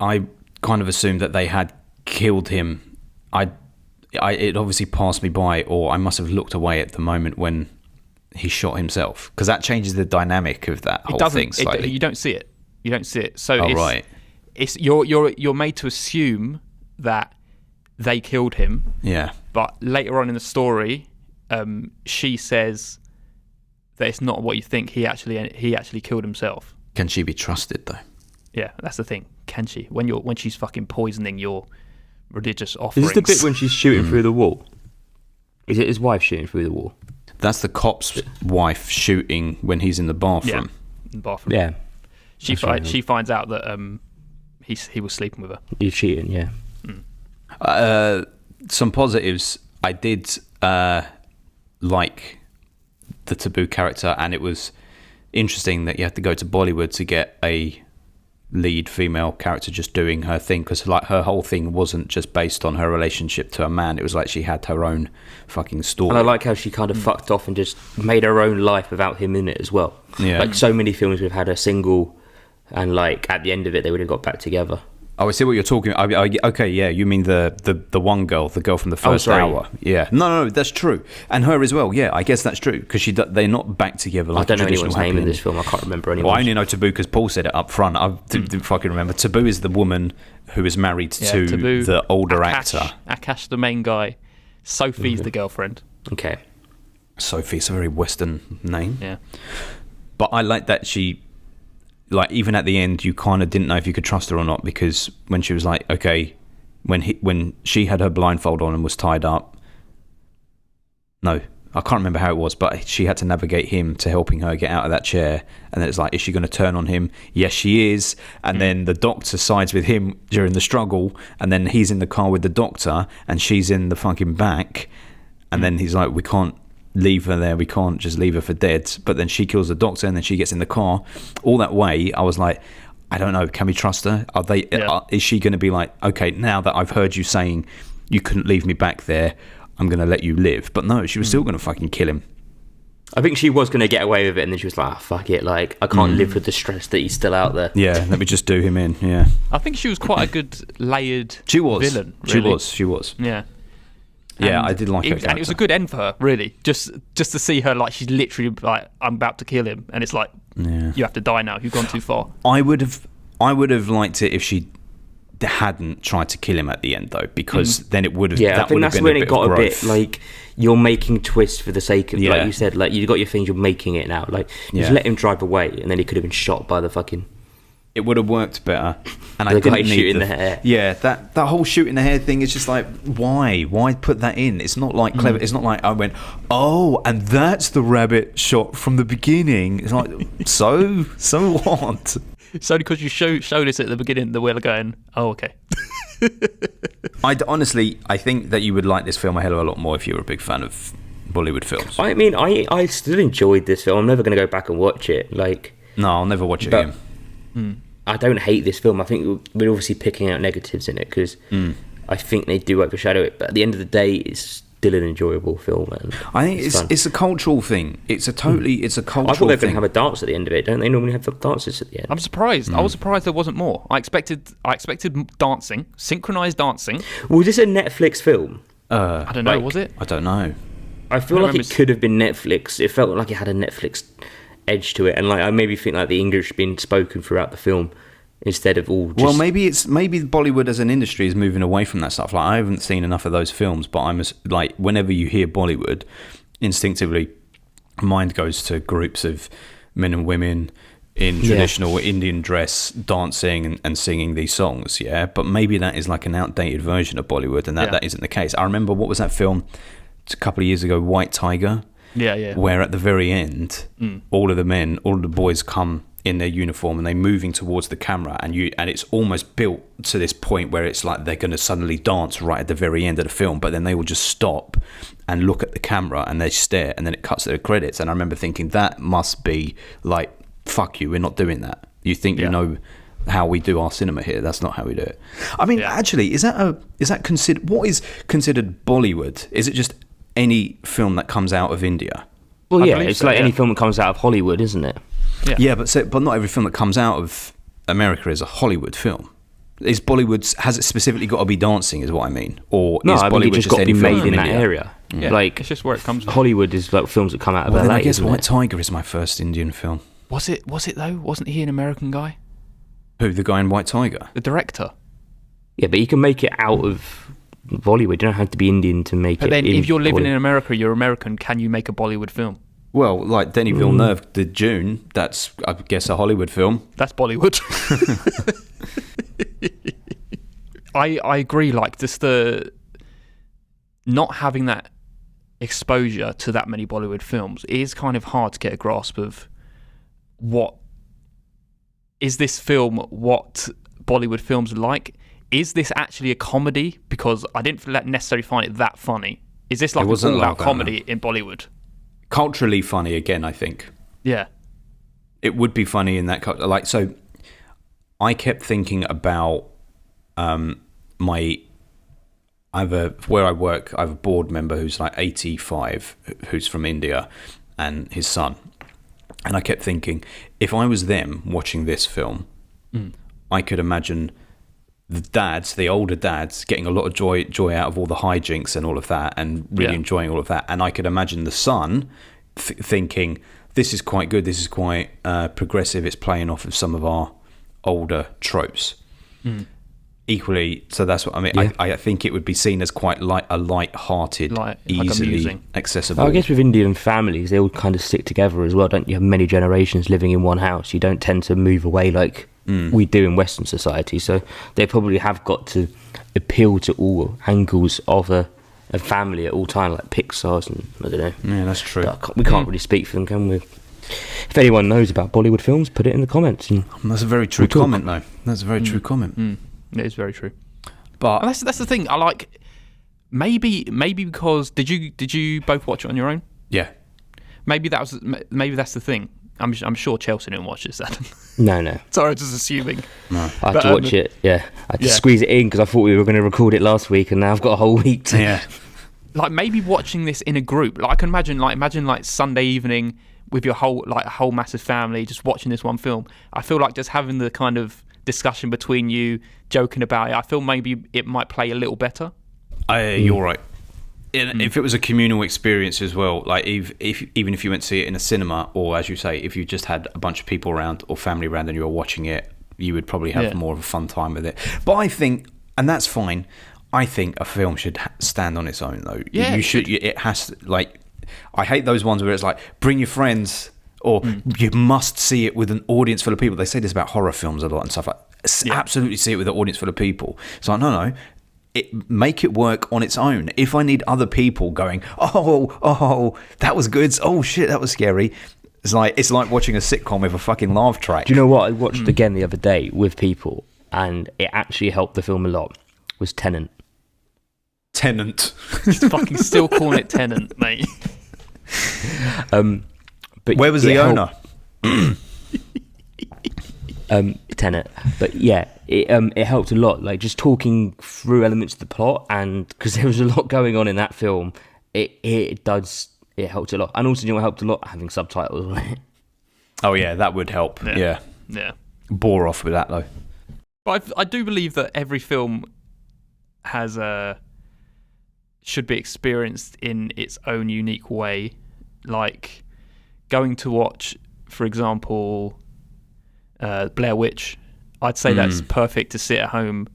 I kind of assumed that they had killed him. It obviously passed me by, or I must have looked away at the moment when he shot himself, because that changes the dynamic of that whole thing slightly. You don't see it. You don't see it. So it's you're made to assume that they killed him. Yeah. But later on in the story, she says that it's not what you think. He actually killed himself. Can she be trusted though? Yeah, that's the thing. Can she? When she's fucking poisoning your religious offerings. Is this the bit when she's shooting through the wall? Is it his wife shooting through the wall? That's the cop's wife shooting when he's in the bathroom. Yeah, in the bathroom. Yeah. She finds out that he was sleeping with her. He's cheating, yeah. Some positives. I did like the Taboo character, and it was interesting that you had to go to Bollywood to get a lead female character just doing her thing, because like her whole thing wasn't just based on her relationship to a man. It was like she had her own fucking story. And I like how she kind of fucked off and just made her own life without him in it as well. Yeah. Like so many films we've had her single, and like at the end of it they would have got back together. Oh, I see what you're talking about. Okay, yeah, you mean the one girl, the girl from the first hour. Yeah. No, that's true. And her as well, yeah, I guess that's true, because they're not back together like I don't know anyone's name in this film, I can't remember anyone. Well, I only know Taboo because Paul said it up front. I didn't fucking remember. Taboo is the woman who is married to Taboo, the older Akash, actor. Akash, the main guy. Sophie's the girlfriend. Okay. Sophie, it's a very Western name. Yeah. But I like that she... Like, even at the end, you kind of didn't know if you could trust her or not, because when she was like, okay, when she had her blindfold on and was tied up, no, I can't remember how it was, but she had to navigate him to helping her get out of that chair, and then it's like, is she going to turn on him? Yes, she is. And then the doctor sides with him during the struggle, and then he's in the car with the doctor, and she's in the fucking back, and then he's like, we can't leave her there, we can't just leave her for dead. But then she kills the doctor, and then she gets in the car. All that way, I was like, I don't know, can we trust her? Is she going to be like, okay, now that I've heard you saying you couldn't leave me back there, I'm going to let you live? But no, she was still going to fucking kill him. I think she was going to get away with it, and then she was like, fuck it, like, I can't live with the stress that he's still out there. Yeah, let me just do him in. Yeah, I think she was quite a good layered villain, really. She was. Yeah. Yeah, I did like her character. And it was a good end for her, really. Just to see her, like, she's literally like, I'm about to kill him, and it's like, you have to die now. You've gone too far. I would have liked it if she hadn't tried to kill him at the end, though, because then it would have. Yeah, I think that's when it got a bit like, you're making twists for the sake of, like you said, like, you got your things, you're making it now. Like, just let him drive away, and then he could have been shot by the fucking... It would have worked better. And the guy shooting the hair. Yeah, that whole shooting the hair thing is just like, why? Why put that in? It's not like clever. It's not like I went, oh, and that's the rabbit shot from the beginning. It's like, so what? It's only because you showed us at the beginning that we're going, oh, okay. Honestly, I think that you would like this film a hell of a lot more if you were a big fan of Bollywood films. I mean, I still enjoyed this film. I'm never going to go back and watch it. No, I'll never watch it but again. I don't hate this film. I think we're obviously picking out negatives in it because I think they do overshadow it. But at the end of the day, it's still an enjoyable film. And I think it's a cultural thing. It's a cultural thing. I thought they were going to have a dance at the end of it. Don't they normally have dances at the end? I'm surprised. I was surprised there wasn't more. I expected dancing, synchronized dancing. Was this a Netflix film? I don't know. Was it? I don't know. I feel like it could have been Netflix. It felt like it had a Netflix edge to it, and I maybe think the English being spoken throughout the film instead of all. Well, maybe Bollywood as an industry is moving away from that stuff. I haven't seen enough of those films, but whenever you hear Bollywood, instinctively, mind goes to groups of men and women in traditional Indian dress, dancing and singing these songs. Yeah, but maybe that is like an outdated version of Bollywood, and that isn't the case. I remember, what was that film? It's a couple of years ago, White Tiger. Yeah. Where at the very end, all of the boys come in their uniform and they're moving towards the camera, and it's almost built to this point where it's like they're going to suddenly dance right at the very end of the film, but then they will just stop and look at the camera and they stare, and then it cuts to the credits. And I remember thinking, that must be like, fuck you, we're not doing that. You think you know how we do our cinema here? That's not how we do it. I mean, actually, what is considered Bollywood? Is it just any film that comes out of India? Well, it's like any film that comes out of Hollywood, isn't it? Yeah, but not every film that comes out of America is a Hollywood film. Is Bollywood, has it specifically got to be dancing, is what I mean? Or is Bollywood just got to be made in that India? area? Yeah. Like, it's just where it comes from. Hollywood is like films that come out of LA. LA. I guess White Tiger is my first Indian film. Was it though? Wasn't he an American guy? Who, the guy in White Tiger? The director. Yeah, but you can make it out of Bollywood. You don't have to be Indian to make it. But then, if you're living Bollywood. in America, you're American. Can you make a Bollywood film? Well, like Denis Villeneuve did Dune. That's, I guess, a Hollywood film. That's Bollywood. I agree. Like, just the not having that exposure to that many Bollywood films is kind of hard to get a grasp of. What is this film? What Bollywood films are like? Is this actually a comedy? Because I didn't necessarily find it that funny. Is this like an all-out comedy in Bollywood? Culturally funny again, I think. Yeah, it would be funny in that culture. Like, so I kept thinking about where I work. I have a board member who's like 85, who's from India, and his son. And I kept thinking, if I was them watching this film, I could imagine the older dads, getting a lot of joy out of all the hijinks and all of that, and really enjoying all of that. And I could imagine the son thinking, this is quite good, this is quite progressive, it's playing off of some of our older tropes. Equally, so that's what I mean. I think it would be seen as quite a light-hearted, easily accessible. I guess with Indian families, they all kind of stick together as well, don't you? Have many generations living in one house. You don't tend to move away like we do in Western society. So they probably have got to appeal to all angles of a family at all times, like Pixar's and I don't know. Yeah, that's true. We can't really speak for them, can we? If anyone knows about Bollywood films, put it in the comments. And that's a very true comment, though. That's a very true comment. It is very true. But that's the thing. I like maybe because did you both watch it on your own? Yeah. Maybe that's the thing. I'm sure Chelsea didn't watch this. No. Sorry, I'm just assuming. No. I had to watch it. Yeah, I had to squeeze it in because I thought we were going to record it last week, and now I've got a whole week to. Yeah. Like maybe watching this in a group. Like I can imagine like Sunday evening with your whole massive family just watching this one film. I feel like just having the kind of discussion between you, joking about it, I feel maybe it might play a little better. You're right. If it was a communal experience as well, like even if you went to see it in a cinema, or as you say, if you just had a bunch of people around or family around and you were watching it, you would probably have more of a fun time with it. But I think, and that's fine, I think a film should stand on its own though. Yeah, you should. It has to, like, I hate those ones where it's like, bring your friends, or you must see it with an audience full of people. They say this about horror films a lot and stuff like that. Absolutely see it with an audience full of people. So no, make it work on its own. If I need other people going, oh, that was good. Oh shit, that was scary. It's like watching a sitcom with a fucking laugh track. Do you know what I watched again the other day with people, and it actually helped the film a lot? Was Tenet. Tenant. Just fucking still calling it Tenant, mate. But Where was the owner? Tenet. But yeah, it helped a lot. Like just talking through elements of the plot, and because there was a lot going on in that film, it helped a lot. And also, you know what helped a lot? Having subtitles on it. Oh yeah, that would help. Yeah. Bore off with that though. But I do believe that every film should be experienced in its own unique way. Like going to watch, for example, Blair Witch. I'd say that's perfect to sit at home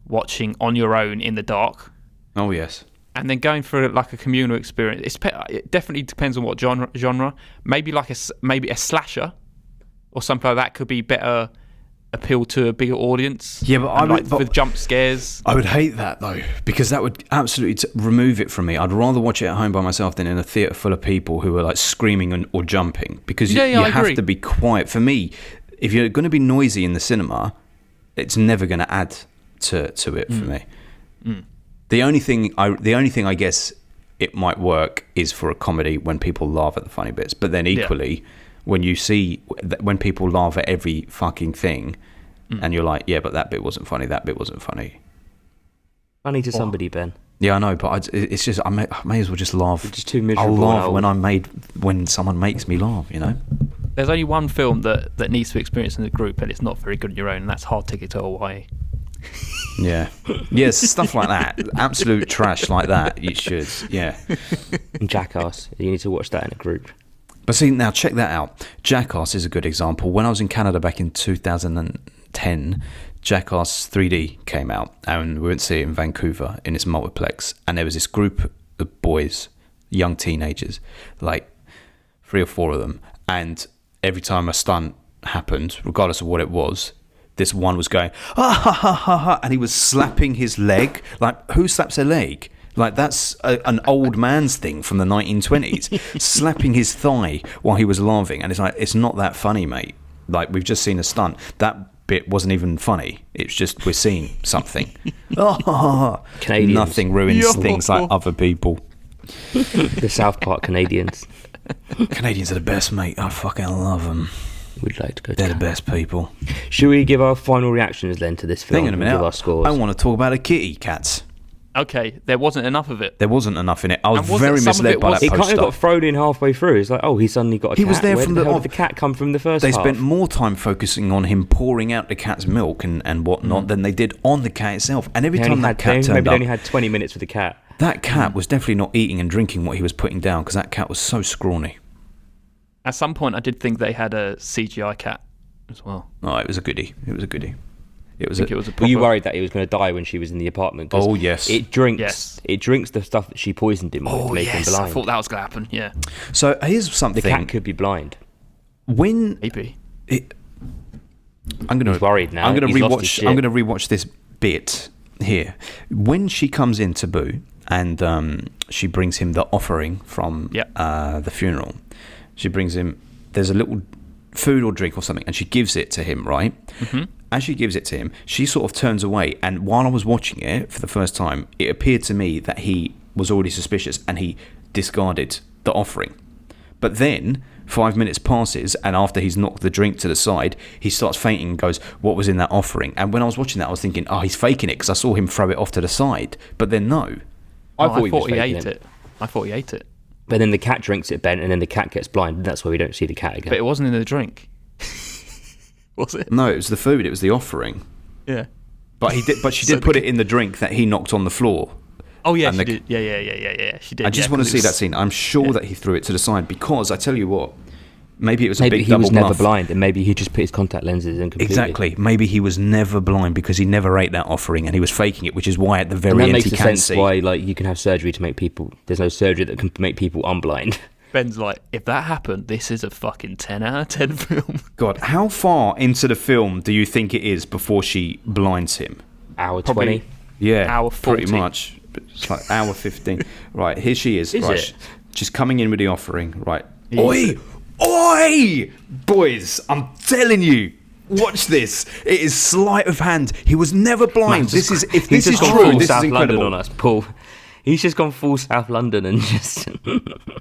watching on your own in the dark. Oh yes. And then going for like a communal experience. It definitely depends on what genre. Maybe like a slasher or something like that could be better appeal to a bigger audience. Yeah, but with jump scares. I would hate that though, because that would absolutely remove it from me. I'd rather watch it at home by myself than in a theatre full of people who are like screaming or jumping, because you have to be quiet. For me, if you're going to be noisy in the cinema, it's never going to add to it for me. The only thing I guess it might work is for a comedy when people laugh at the funny bits, but then equally when you see when people laugh at every fucking thing, and you're like, yeah, but that bit wasn't funny. That bit wasn't funny. Funny to somebody, Ben. Yeah, I know, but it's just I may as well just laugh. You're just too miserable. I'll laugh when someone makes me laugh. You know. There's only one film that needs to be experienced in a group, and it's not very good on your own, and that's Hard Ticket to Hawaii. Yeah. Yes, stuff like that. Absolute trash like that. You should. Yeah. And Jackass. You need to watch that in a group. But see, now check that out. Jackass is a good example. When I was in Canada back in 2010, Jackass 3D came out, and we went to see it in Vancouver in its multiplex. And there was this group of boys, young teenagers, like 3 or 4 of them. And every time a stunt happened, regardless of what it was, this one was going, ha ha ha ha ha, and he was slapping his leg. Like, who slaps their leg? Like, that's an old man's thing from the 1920s. Slapping his thigh while he was laughing. And it's like, it's not that funny, mate. Like, we've just seen a stunt. That bit wasn't even funny. It's just we're seeing something. Canadians. Nothing ruins things like other people. The South Park Canadians. Canadians are the best, mate. I fucking love them. We'd like to go to They're the best people. Should we give our final reactions then to this film? Hang on a minute. Give our scores. I want to talk about a kitty, cats. Okay, there wasn't enough of it. There wasn't enough in it. I was And very misled by that It poster. kind of got thrown in halfway through. It's like, oh, he suddenly got a cat. He was there Where from the the hell off. did the cat come from the first They half? spent more time focusing on him pouring out the cat's milk and whatnot than they did on the cat itself. And every time that cat turned maybe up, they only had 20 minutes with the cat. that cat was definitely not eating and drinking what he was putting down, because that cat was so scrawny. At some point, I did think they had a CGI cat as well. Oh, it was a goodie. It was a goodie. It was. I think it was a Were proper... you worried that he was going to die when she was in the apartment? 'Cause Oh yes. It drinks. Yes. It drinks the stuff that she poisoned him with to make him blind. I thought that was going to happen, yeah. So here's something. The cat could be blind. When Maybe. I'm gonna He's worried now. I'm gonna He's lost his rewatch. shit. I'm gonna rewatch this bit here. When she comes in to Boo and she brings him the offering from the funeral. She brings him. There's a little food or drink or something, and she gives it to him. Right. Mm-hmm. As she gives it to him, she sort of turns away. And while I was watching it for the first time, it appeared to me that he was already suspicious and he discarded the offering. But then 5 minutes passes, and after he's knocked the drink to the side, he starts fainting and goes, what was in that offering? And when I was watching that, I was thinking, oh, he's faking it, because I saw him throw it off to the side. But then no. I thought thought he he was faking ate it. I thought he ate it. But then the cat drinks it, Ben, and then the cat gets blind. And that's why we don't see the cat again. But it wasn't in the drink. Was it? No, it was the food. It was the offering. Yeah. But he did. But she did put it in the drink that he knocked on the floor. Oh, yeah, And she the- did. Yeah, she did. I just want to see that scene. I'm sure that he threw it to the side, because I tell you what, maybe it was a Maybe big he double was never bluff. blind, and maybe he just put his contact lenses in completely. Exactly. Maybe he was never blind because he never ate that offering and he was faking it, which is why at the And very that end makes he the can sense see. why, like, you can have surgery to make people. There's no surgery that can make people unblind. Ben's like, if that happened, this is a fucking 10 out of 10 film. God, how far into the film do you think it is before she blinds him? Hour Probably 20. Yeah, Hour pretty 40. much. It's like hour 15. Right, here she is. Is right, it? She's coming in with the offering. Right. Oi! Oi! Boys, I'm telling you. Watch this. It is sleight of hand. He was never blind. This is if He's this is just gone true, full this South is London incredible. on us, Paul. He's just gone full South London and just.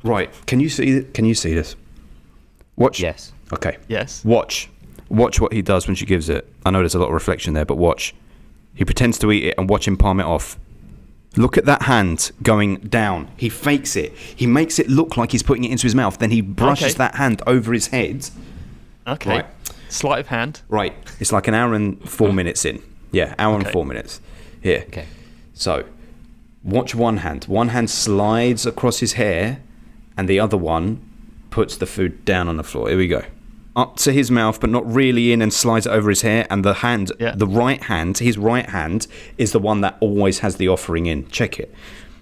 Right. Can you see this? Watch. Yes. Okay. Yes. Watch what he does when she gives it. I know there's a lot of reflection there, but watch. He pretends to eat it and watch him palm it off. Look at that hand going down. He fakes it. He makes it look like he's putting it into his mouth. Then he brushes that hand over his head. Okay. Right. Sleight of hand. Right. It's like an hour and 4 minutes in. Yeah, hour and 4 minutes. Here. Okay. So, watch one hand. One hand slides across his hair, and the other one puts the food down on the floor. Here we go. Up to his mouth, but not really in, and slides it over his hair. And the hand, the right hand, his right hand is the one that always has the offering in. Check it.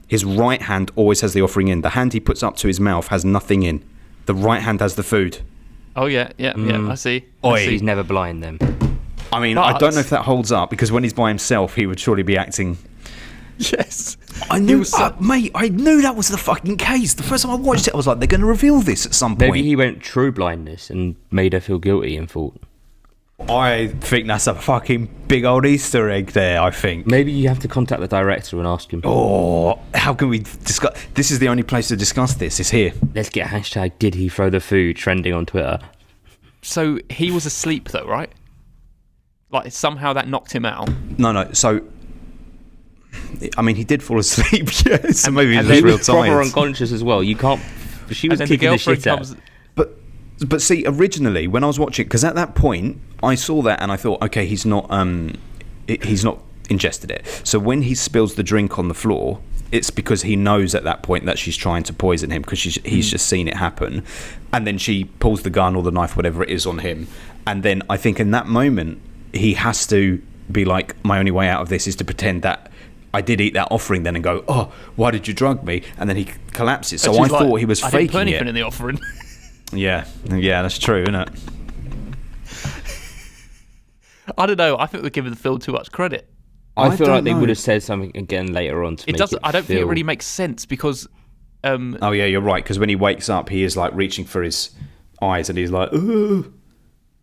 His right hand always has the offering in. The hand he puts up to his mouth has nothing in. The right hand has the food. Oh, yeah, I see. He's never blind then. I mean, I don't know if that holds up, because when he's by himself, he would surely be acting... Yes. I knew, mate, I knew that was the fucking case. The first time I watched it, I was like, they're going to reveal this at some point. Maybe he went true blindness and made her feel guilty and thought... I think that's a fucking big old Easter egg there, I think. Maybe you have to contact the director and ask him. Oh, how can we discuss... This is the only place to discuss this. It's here. Let's get hashtag did he throw the food trending on Twitter. So he was asleep though, right? Like somehow that knocked him out. No. So, I mean, he did fall asleep. Yes, so maybe he was he real was proper tired. unconscious as well. You can't. She was And then kicking the shit out. But see, originally when I was watching, because at that point I saw that and I thought, okay, he's not ingested it. So when he spills the drink on the floor, it's because he knows at that point that she's trying to poison him, because he's just seen it happen, and then she pulls the gun or the knife, whatever it is, on him, and then I think in that moment he has to be like, my only way out of this is to pretend that I did eat that offering then and go, oh, why did you drug me? And then he collapses. So I thought he was faking it. I didn't put anything in the offering. Yeah, that's true, isn't it? I don't know. I think we're giving the film too much credit. I feel like they would have said something again later on to make it I don't think it really makes sense because... oh, yeah, you're right, because when he wakes up, he is like reaching for his eyes and he's like, oh,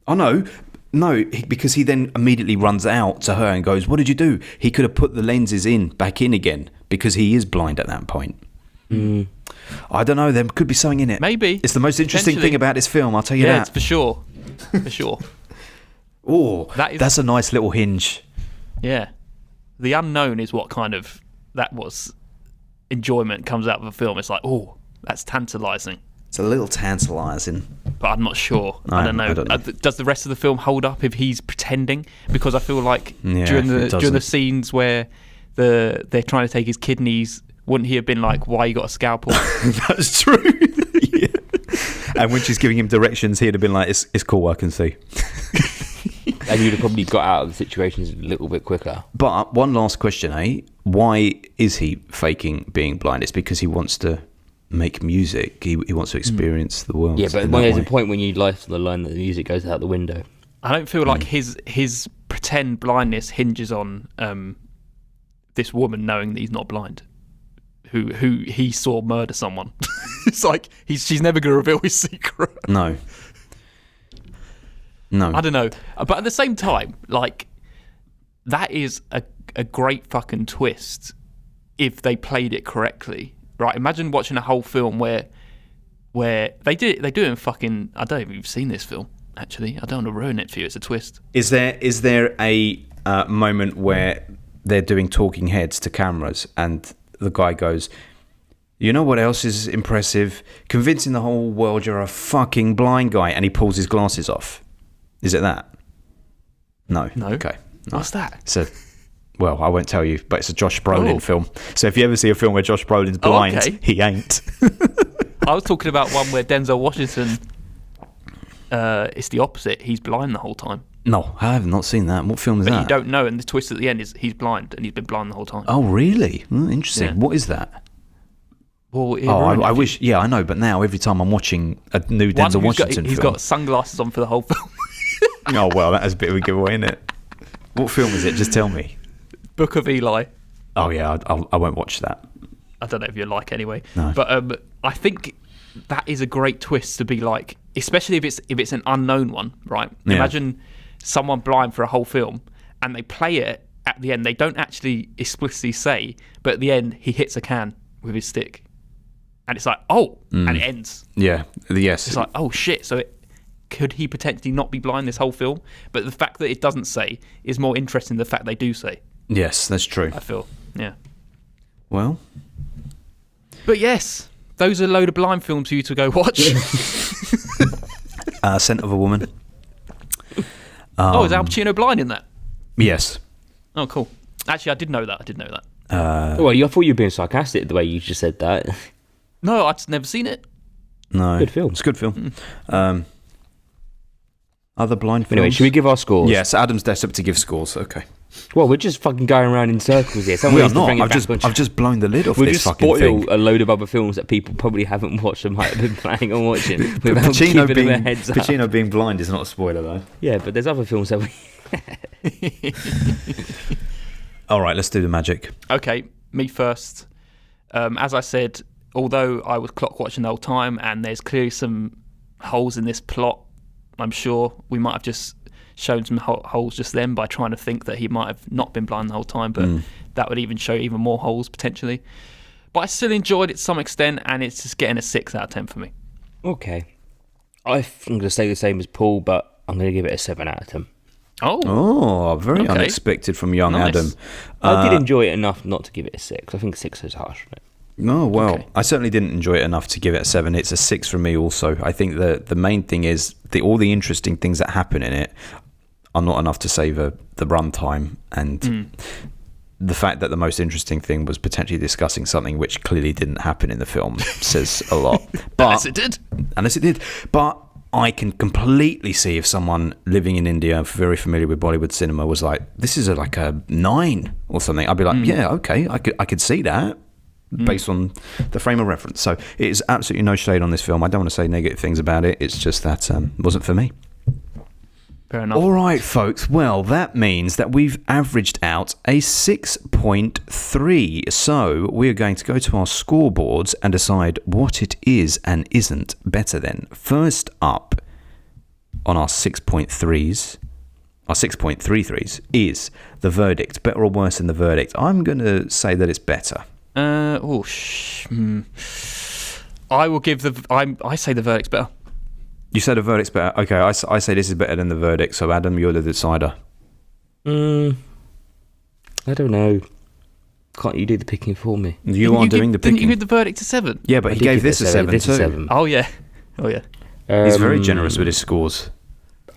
no, because he then immediately runs out to her and goes, what did you do? He could have put the lenses back in again, because he is blind at that point. I don't know, there could be something in it. Maybe. It's the most interesting thing about this film, I'll tell you that. Yeah, it's for sure. For sure. Oh, that's a nice little hinge. Yeah. The unknown is what enjoyment comes out of a film. It's like, oh, that's tantalising. It's a little tantalising. But I'm not sure. I don't know. Does the rest of the film hold up if he's pretending? Because I feel like during the scenes where they're trying to take his kidneys, wouldn't he have been like, why you got a scalpel? That's true. Yeah. And when she's giving him directions, he'd have been like, it's cool, I can see. And you'd have probably got out of the situations a little bit quicker. But one last question, why is he faking being blind? It's because he wants to make music. He wants to experience the world. Yeah, but there's a point when you life on the line that the music goes out the window. I don't feel like his pretend blindness hinges on this woman knowing that he's not blind, who he saw murder someone. It's like she's never going to reveal his secret. No. I don't know. But at the same time, like, that is a great fucking twist if they played it correctly. Right? Imagine watching a whole film where they do it in fucking... I don't even have seen this film, actually. I don't want to ruin it for you. It's a twist. Is there a moment where they're doing talking heads to cameras and the guy goes, you know what else is impressive? Convincing the whole world you're a fucking blind guy, and he pulls his glasses off. Is it that? No. Okay. No. What's that? So, well, I won't tell you, but it's a Josh Brolin film. So if you ever see a film where Josh Brolin's blind, he ain't. I was talking about one where Denzel Washington, it's the opposite. He's blind the whole time. No, I have not seen that. What film is that? But you don't know, and the twist at the end is he's blind, and he's been blind the whole time. Oh, really? Interesting. Yeah. What is that? Well, I wish... Yeah, I know, but now every time I'm watching a new Denzel Washington film... He's got sunglasses on for the whole film. Oh, well, that is a bit of a giveaway, isn't it? What film is it? Just tell me. Book of Eli. Oh, yeah, I won't watch that. I don't know if you like anyway. No. But I think that is a great twist to be like, especially if it's an unknown one, right? Yeah. Imagine someone blind for a whole film and they play it at the end, they don't actually explicitly say, but at the end, he hits a can with his stick. And it's like, and it ends. Yeah, yes. It's like, oh shit, so could he potentially not be blind this whole film? But the fact that it doesn't say is more interesting than the fact they do say. Yes, that's true. I feel, yeah. Well. But yes, those are a load of blind films for you to go watch. Scent of a Woman. Is Al Pacino blind in that? Yes. Oh, cool. Actually, I did know that. Well, I thought you were being sarcastic the way you just said that. No, I'd never seen it. No. Good film. It's a good film. Other blind films? Anyway, should we give our scores? Yes, Adam's desperate to give scores. Okay. Well, we're just fucking going around in circles here. We are not. I've just blown the lid off we'll this just fucking thing. spoil a load of other films that people probably haven't watched and might have been planning on watching without giving them a heads up. Pacino being blind is not a spoiler, though. Yeah, but there's other films that we... All right, let's do the magic. Okay, me first. As I said, although I was clock watching the whole time and there's clearly some holes in this plot, I'm sure we might have just shown some holes just then by trying to think that he might have not been blind the whole time, but that would even show even more holes potentially. But I still enjoyed it to some extent, and it's just getting a 6 out of 10 for me. Okay. I'm going to say the same as Paul, but I'm going to give it a 7 out of 10. Oh, very unexpected from young Adam. I did enjoy it enough not to give it a 6. I think 6 is harsh. Oh, well, okay. I certainly didn't enjoy it enough to give it a 7. It's a 6 from me also. I think the main thing is all the interesting things that happen in it are not enough to save the runtime, and the fact that the most interesting thing was potentially discussing something which clearly didn't happen in the film says a lot. But, Unless it did. But I can completely see if someone living in India, very familiar with Bollywood cinema, was like, this is like a 9 or something. I'd be like, yeah, okay, I could see that based on the frame of reference. So it is absolutely no shade on this film. I don't want to say negative things about it. It's just that wasn't for me. Fair enough. All right, folks. Well, that means that we've averaged out a 6.3. So we're going to go to our scoreboards and decide what it is and isn't better than. First up on our 6.3s, our 6.33s, is the verdict. Better or worse than the verdict? I'm going to say that it's better. I will give I say the verdict's better. You said the verdict's better. Okay, I say this is better than the verdict. So, Adam, you're the decider. I don't know. Can't you do the picking for me? You are doing the picking. Didn't you give the verdict a 7? Yeah, but he gave this a 7 too. Oh, yeah. He's very generous with his scores.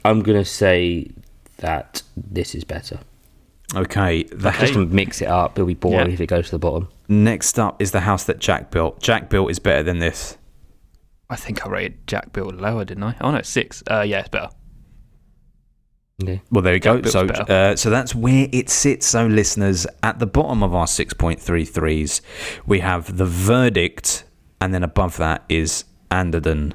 I'm going to say that this is better. Okay. Just to mix it up, it'll be boring if it goes to the bottom. Next up is the house that Jack built. Jack built is better than this. I think I rated Jack built lower, didn't I? Oh, no, 6. Yeah, it's better. Okay. Well, there you go. So so that's where it sits. So, listeners, at the bottom of our 6.33s, we have the verdict, and then above that is Andhadhun,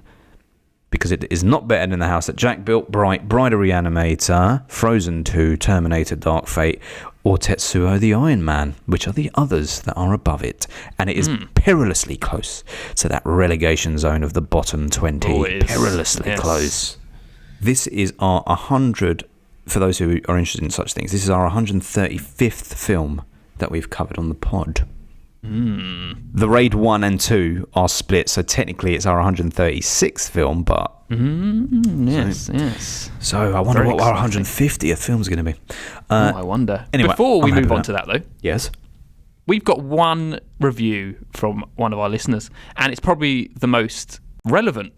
because it is not better than the house that Jack built, Bride of Reanimator, Frozen 2, Terminator Dark Fate, or Tetsuo the Iron Man, which are the others that are above it. And it is perilously close to that relegation zone of the bottom 20. Perilously close. This is our 100, for those who are interested in such things, this is our 135th film that we've covered on the pod. The Raid 1 and 2 are split, so technically it's our 136th film, but... Yes. So I wonder what our 150th film is going to be. I wonder. Anyway, before we move on to that, though... Yes? We've got one review from one of our listeners, and it's probably the most relevant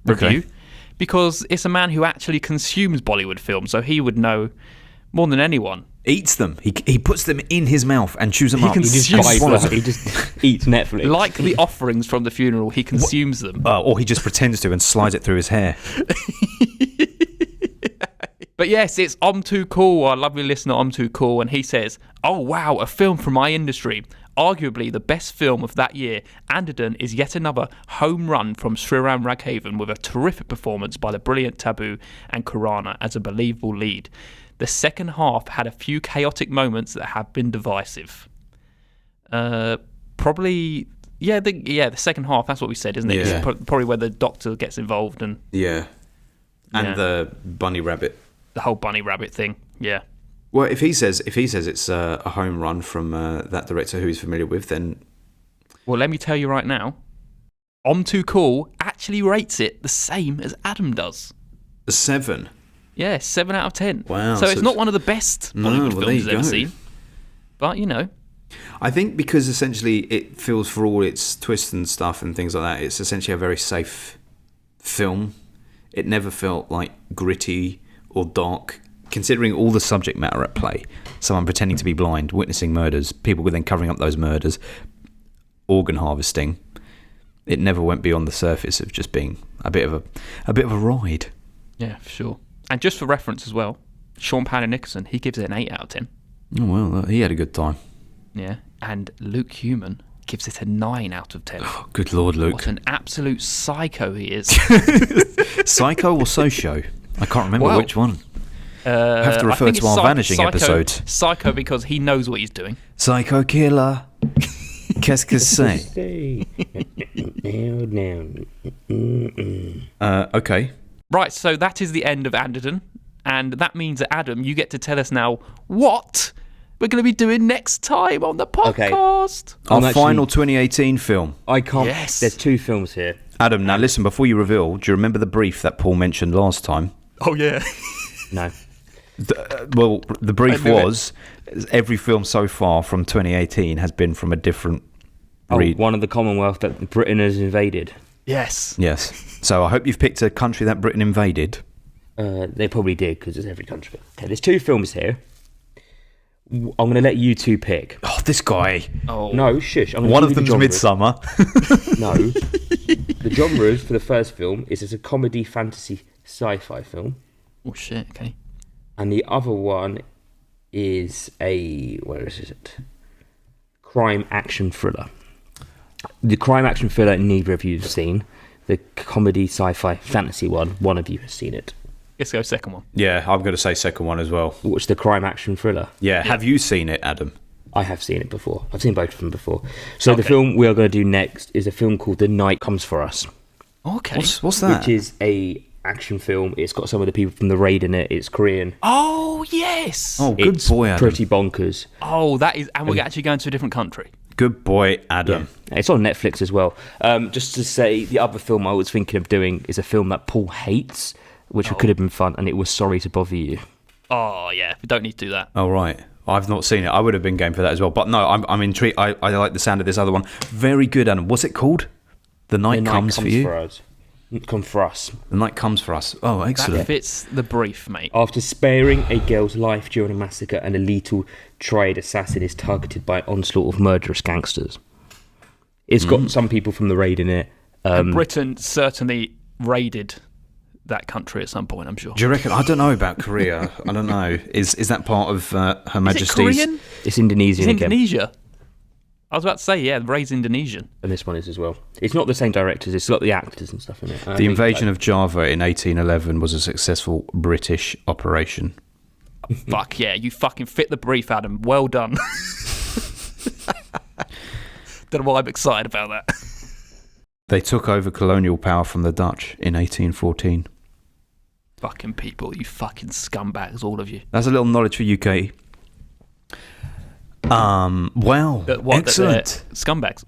review, because it's a man who actually consumes Bollywood films, so he would know more than anyone. Eats them. He puts them in his mouth and chews them up. He just eats Netflix. Like the offerings from the funeral, he consumes them. Or he just pretends to and slides it through his hair. But yes, it's I'm Too Cool, our lovely listener I'm Too Cool, and he says, oh wow, a film from my industry. Arguably the best film of that year, Andhadhun is yet another home run from Sriram Raghavan with a terrific performance by the brilliant Tabu and Khurana as a believable lead. The second half had a few chaotic moments that have been divisive. The second half, that's what we said, isn't it? Yeah. It's probably where the doctor gets involved and the bunny rabbit. The whole bunny rabbit thing, yeah. Well, if he says it's a home run from that director who he's familiar with, then Well, let me tell you right now, I'm Too Cool actually rates it the same as Adam does. a 7. Yeah, 7 out of 10. Wow, So so it's not one of the best Bollywood films he's ever seen. But, you know. I think because essentially it feels, for all its twists and stuff and things like that, it's essentially a very safe film. It never felt like gritty or dark, considering all the subject matter at play. Someone pretending to be blind, witnessing murders, people then covering up those murders, organ harvesting. It never went beyond the surface of just being a bit of a ride. Yeah, for sure. And just for reference as well, Sean Paddy Nicholson, he gives it an 8 out of 10. Oh, well, he had a good time. Yeah. And Luke Human gives it a 9 out of 10. Oh, good Lord, Luke. What an absolute psycho he is. Psycho or socio? I can't remember Well, which one. I have to I refer think to it's our Vanishing episode. Psycho because he knows what he's doing. Psycho killer. Qu'est-ce que c'est? Okay. Right, so that is the end of Andhadhun. And that means that, Adam, you get to tell us now what we're going to be doing next time on the podcast. Our final 2018 film. I can't. Yes. There's 2 films here. Adam, now listen, before you reveal, do you remember the brief that Paul mentioned last time? Oh, yeah. No. The brief I knew was every film so far from 2018 has been from a different read. One of the Commonwealth that Britain has invaded. Yes. Yes. So I hope you've picked a country that Britain invaded. They probably did, because it's every country. Okay, there's 2 films here. I'm going to let you 2 pick. Oh, this guy. Oh. No, shush. I'm gonna One give of you the them's genres. Midsummer. No. The genres for the first film is it's a comedy, fantasy, sci-fi film. Oh, shit, okay. And the other one is where is it? Crime action thriller. The crime action thriller neither of you have seen. The comedy, sci-fi, fantasy one of you has seen it. Let's go second one. Yeah, I'm going to say second one as well. What's the crime action thriller? Yeah, have you seen it, Adam? I have seen it before. I've seen both of them before. So the Okay. film we are going to do next is a film called The Night Comes For Us, Okay. What's that? which is a action film. It's got some of the people from The Raid in it. It's Korean. Oh, yes. Oh, good It's boy, Adam. pretty bonkers. Oh, that is... And we're actually going to a different country. Good boy, Adam. It's on Netflix as well. Just to say, the other film I was thinking of doing is a film that Paul hates, which could have been fun, and it was Sorry to Bother You. Oh, yeah. We don't need to do that. Oh, right. I've not seen it. I would have been game for that as well. But no, I'm intrigued. I like the sound of this other one. Very good, Adam. What's it called? The Night Comes For You? Come for us. The Night Comes For Us. Oh, That excellent. fits the brief, mate. After sparing a girl's life during a massacre, and a lethal triad assassin is targeted by an onslaught of murderous gangsters. It's got some people from The Raid in it. And Britain certainly raided that country at some point, I'm sure. Do you reckon? I don't know about Korea. I don't know. Is that part of Her Majesty's? Is it Korean? It's Indonesian It's again. Indonesia. I was about to say, yeah, the raid's Indonesian. And this one is as well. It's not the same directors, it's got the actors and stuff in it. The invasion of Java in 1811 was a successful British operation. Fuck yeah, you fucking fit the brief, Adam. Well done. Don't know why I'm excited about that. They took over colonial power from the Dutch in 1814. Fucking people, you fucking scumbags, all of you. That's a little knowledge for UK. Well, excellent. Scumbags.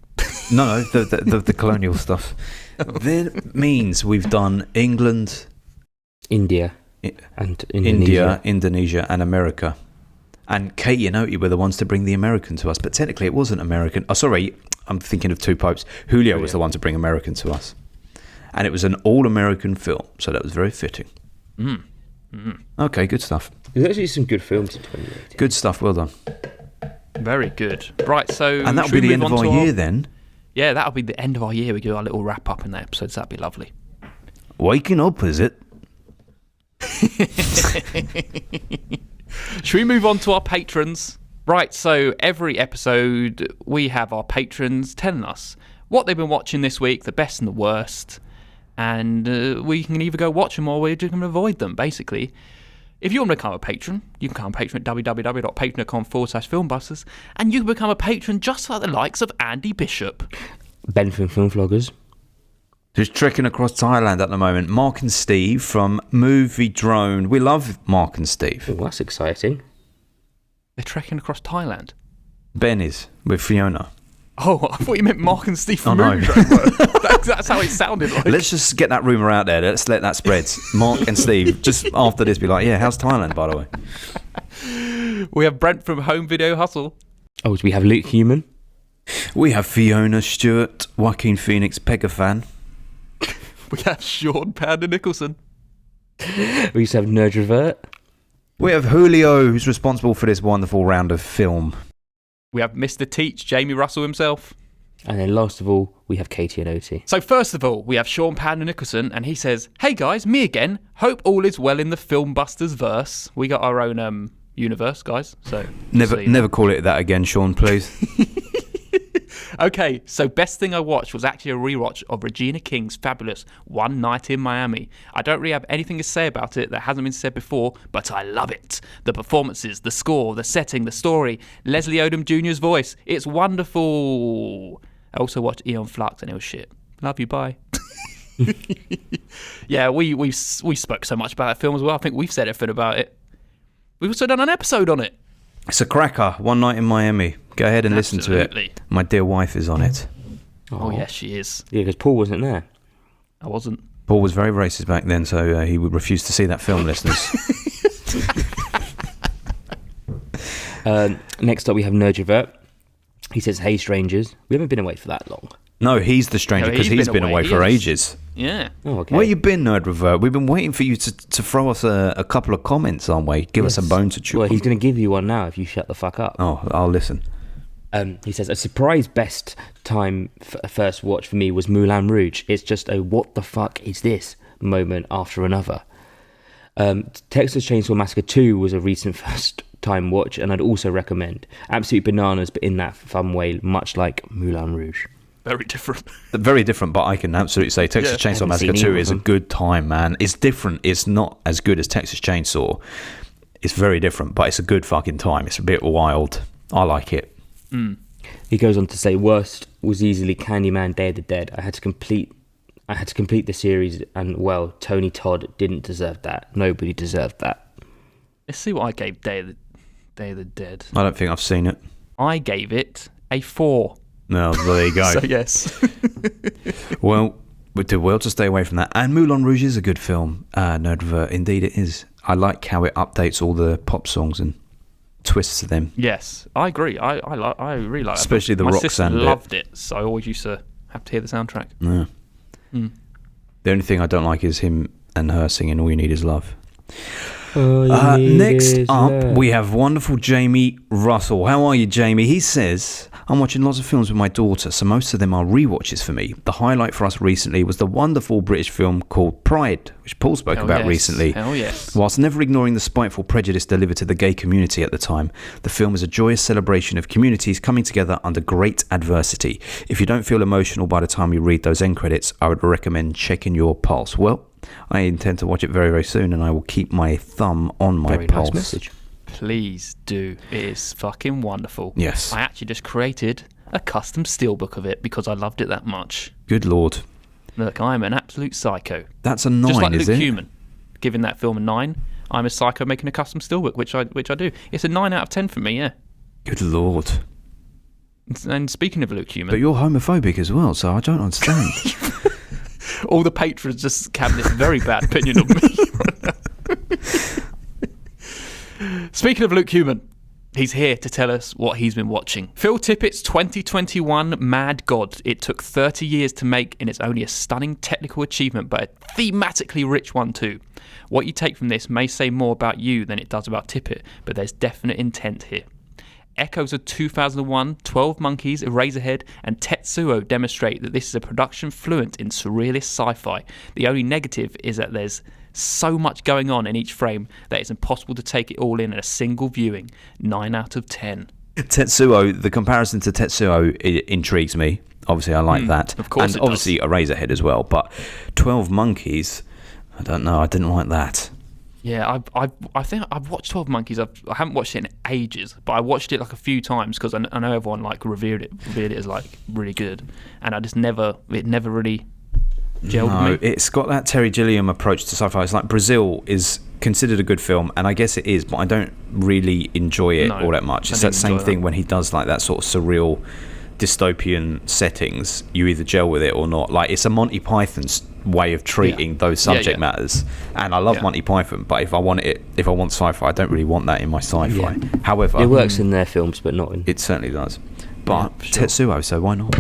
No, the colonial stuff. That means we've done England, India and Indonesia. India, Indonesia, and America. And Katie and Oti were the ones to bring the American to us, but technically it wasn't American. Oh, sorry, I'm thinking of Two Popes. Julio was the one to bring American to us. And it was an all-American film, so that was very fitting. Okay, good stuff. There's actually some good films in 2018. Good stuff, well done. Very good. Right, so... And that'll should be we the move end of on our to year then. Yeah, that'll be the end of our year. We do our little wrap-up in the episodes. That'd be lovely. Waking up, is it? Should we move on to our patrons? Right, so every episode we have our patrons telling us what they've been watching this week, the best and the worst, and we can either go watch them or we're just going to avoid them, basically. If you want to become a patron, you can become a patron at www.patreon.com/filmbusters, and you can become a patron just like the likes of Andy Bishop. Ben from Film Vloggers. Just trekking across Thailand at the moment. Mark and Steve from Movie Drone. We love Mark and Steve. Oh, that's exciting. They're trekking across Thailand. Ben is with Fiona. Oh, I thought you meant Mark and Steve from Oh, no. Moondragon. That's how it sounded like. Let's just get that rumour out there. Let's let that spread. Mark and Steve, just after this, be like, yeah, how's Thailand, by the way? We have Brent from Home Video Hustle. Oh, do we have Luke Human? We have Fiona Stewart, Joaquin Phoenix, Pega fan. We have Sean Panda Nicholson. We used to have Nerd Revert. We have Julio, who's responsible for this wonderful round of film. We have Mr. Teach, Jamie Russell himself. And then last of all, we have Katie and Oti. So first of all, we have Sean Panda Nicholson, and he says, "Hey guys, me again. Hope all is well in the Filmbusters verse." We got our own universe, guys. So Never call it that again, Sean, please. Okay, so best thing I watched was actually a rewatch of Regina King's fabulous One Night in Miami. I don't really have anything to say about it that hasn't been said before, but I love it. The performances, the score, the setting, the story, Leslie Odom Jr.'s voice. It's wonderful. I also watched Eon Flux and it was shit. Love you, bye. Yeah, we spoke so much about that film as well. I think we've said everything about it. We've also done an episode on it. It's a cracker, One Night in Miami. Go ahead and listen to Absolutely. it. My dear wife is on it. Oh, yes, she is. Yeah, because Paul wasn't there. I wasn't. Paul was very racist back then, so he would refuse to see that film, listeners. Next up, we have Nerd Revert. He says, "Hey, strangers." We haven't been away for that long. No, he's the stranger, because he's been away for ages. Yeah. Oh, okay. Where you been, Nerd Revert? We've been waiting for you to throw us a couple of comments, aren't we? Give us a bone to chew Well, on. he's going to give you one now if you shut the fuck up. Oh, I'll listen. He says, "A surprise best time first watch for me was Moulin Rouge. It's just a what the fuck is this moment after another. Texas Chainsaw Massacre 2 was a recent first time watch, and I'd also recommend. Absolute bananas, but in that fun way, much like Moulin Rouge." Very different. Very different, but I can absolutely say Texas Chainsaw Haven't Massacre seen 2 either is a of them. good time, man. It's different. It's not as good as Texas Chainsaw. It's very different, but it's a good fucking time. It's a bit wild. I like it. He goes on to say, "Worst was easily Candyman: Day of the Dead. I had to complete the series, and well, Tony Todd didn't deserve that. Nobody deserved that." Let's see what I gave Day of the Dead. I don't think I've seen it. I gave it a 4. No, there you go. So yes. Well, we did well to stay away from that. And Moulin Rouge is a good film. Nerd Revert, indeed it is. I like how it updates all the pop songs and twists to them. Yes, I agree. I really like it. Especially the My Roxanne sister bit. loved it, so I always used to have to hear the soundtrack. Yeah. The only thing I don't like is him and her singing All You Need Is Love. Next up, we have wonderful Jamie Russell. How are you, Jamie? He says, "I'm watching lots of films with my daughter, so most of them are rewatches for me. The highlight for us recently was the wonderful British film called Pride, which Paul spoke Hell about yes. recently. Hell yes. Whilst never ignoring the spiteful prejudice delivered to the gay community at the time, the film is a joyous celebration of communities coming together under great adversity. If you don't feel emotional by the time you read those end credits, I would recommend checking your pulse." Well, I intend to watch it very, very soon, and I will keep my thumb on my Very pulse. nice message. Please do. It is fucking wonderful. Yes. I actually just created a custom steelbook of it because I loved it that much. Good Lord. Look, I'm an absolute psycho. That's a 9, Just like is Luke it? Human, giving that film a 9. I'm a psycho making a custom steelbook, which I do. It's a 9 out of 10 for me, yeah. Good Lord. And speaking of Luke Human, But you're homophobic as well, so I don't understand. all the patrons just have this very bad opinion of me right now. Speaking of Luke Human, he's here to tell us what he's been watching. Phil Tippett's 2021 Mad God. It took 30 years to make, and it's only a stunning technical achievement, but a thematically rich one too. What you take from this may say more about you than it does about Tippett, but there's definite intent here. Echoes of 2001, 12 Monkeys, Eraserhead, and Tetsuo demonstrate that this is a production fluent in surrealist sci-fi. The only negative is that there's so much going on in each frame that it's impossible to take it all in a single viewing. 9 out of 10. Tetsuo, the comparison to Tetsuo intrigues me. Obviously, I like that. of course and it obviously, Eraserhead as well. But 12 Monkeys, I don't know. I didn't like that. Yeah, I think I've watched 12 Monkeys. I haven't watched it in ages, but I watched it like a few times because I know everyone like revered it as like really good, and I just never really gelled No, with me. it's got that Terry Gilliam approach to sci-fi. It's like Brazil is considered a good film, and I guess it is, but I don't really enjoy it all that much. It's that same thing when he does like that sort of surreal dystopian settings. You either gel with it or not. Like, it's a Monty Python's way of treating those subject matters, and I love Monty Python, but if I want sci-fi, I don't really want that in my sci-fi. However, it works in their films, but not in... It certainly does. But Tetsuo, so why not?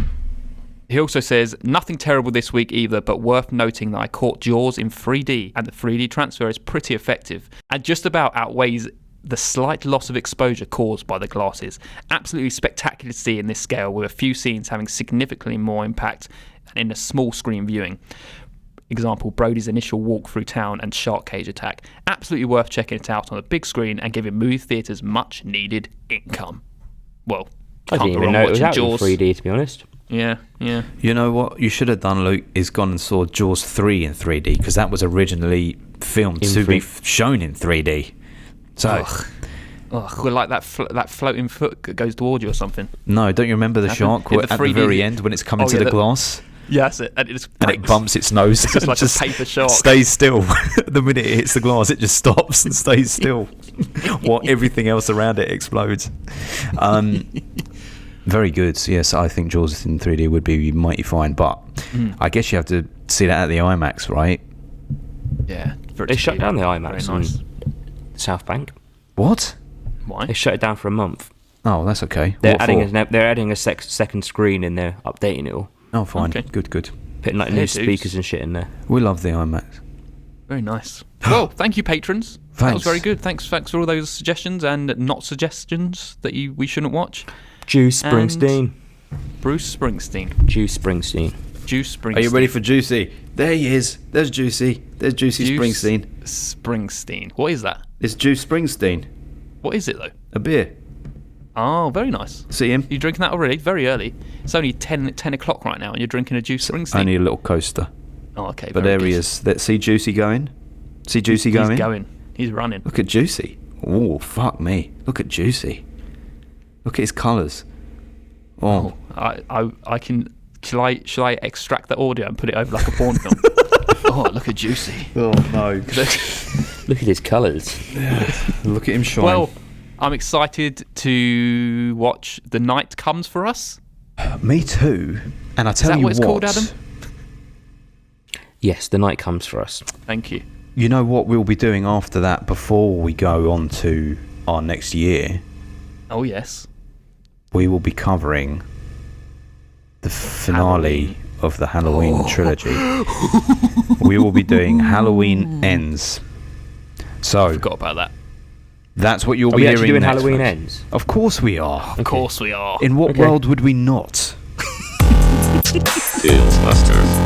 He also says, nothing terrible this week either, but worth noting that I caught Jaws in 3D, and the 3D transfer is pretty effective, and just about outweighs the slight loss of exposure caused by the glasses. Absolutely spectacular to see in this scale, with a few scenes having significantly more impact in a small screen viewing. Example, Brody's initial walk through town and shark cage attack. Absolutely worth checking it out on a big screen and giving movie theatres much needed income. Well, I didn't even know it was out in 3D, to be honest. Yeah. You know what you should have done, Luke, is gone and saw Jaws 3 in 3D, because that was originally filmed to be shown in 3D. So, well, like that floating foot that goes toward you or something. No, don't you remember the shark at the very end when it's coming to the glass? Yeah, that's it. And it bumps its nose. It's just like a paper shark. Stays still. The minute it hits the glass, it just stops and stays still. While everything else around it explodes. Very good. Yes, I think Jaws in 3D would be mighty fine, but I guess you have to see that at the IMAX, right? Yeah. They shut down the IMAX on South Bank. What? Why? They shut it down for a month. Oh, that's okay. They're adding a second screen and they're updating it all. Oh, fine. Okay. Good. Putting like new speakers and shit in there. We love the IMAX. Very nice. Well, thank you, patrons. Thanks. That was very good. Thanks for all those suggestions and not suggestions that we shouldn't watch. Bruce Springsteen. Juice Springsteen. Are you ready for Juicy? There he is. There's Juicy. There's Juicy Springsteen. Springsteen. What is that? It's Juice Springsteen. What is it, though? A beer. Oh, very nice. See him? You drinking that already? Very early. It's only 10 o'clock right now and you're drinking a Juice Springsteen. Only a little coaster. Oh, okay. But there he is. See Juicy going? See Juicy going? He's going. He's running. Look at Juicy. Oh, fuck me. Look at Juicy. Look at his colours. Oh. I can... Shall I extract the audio and put it over like a porn film? Oh, look at Juicy. Oh, no. Look at his colours. Look at him shine. Well, I'm excited to watch The Night Comes for Us. Me too. And I tell you what... Is that what it's called, Adam? Yes, The Night Comes for Us. Thank you. You know what we'll be doing after that before we go on to our next year? Oh, yes. We will be covering the finale of the Halloween trilogy. We will be doing Halloween Ends. So I forgot about that. That's what you'll Are be we hearing actually doing next, Halloween folks. Ends? Of course we are. Of course we are. In what world would we not? Tales Busters.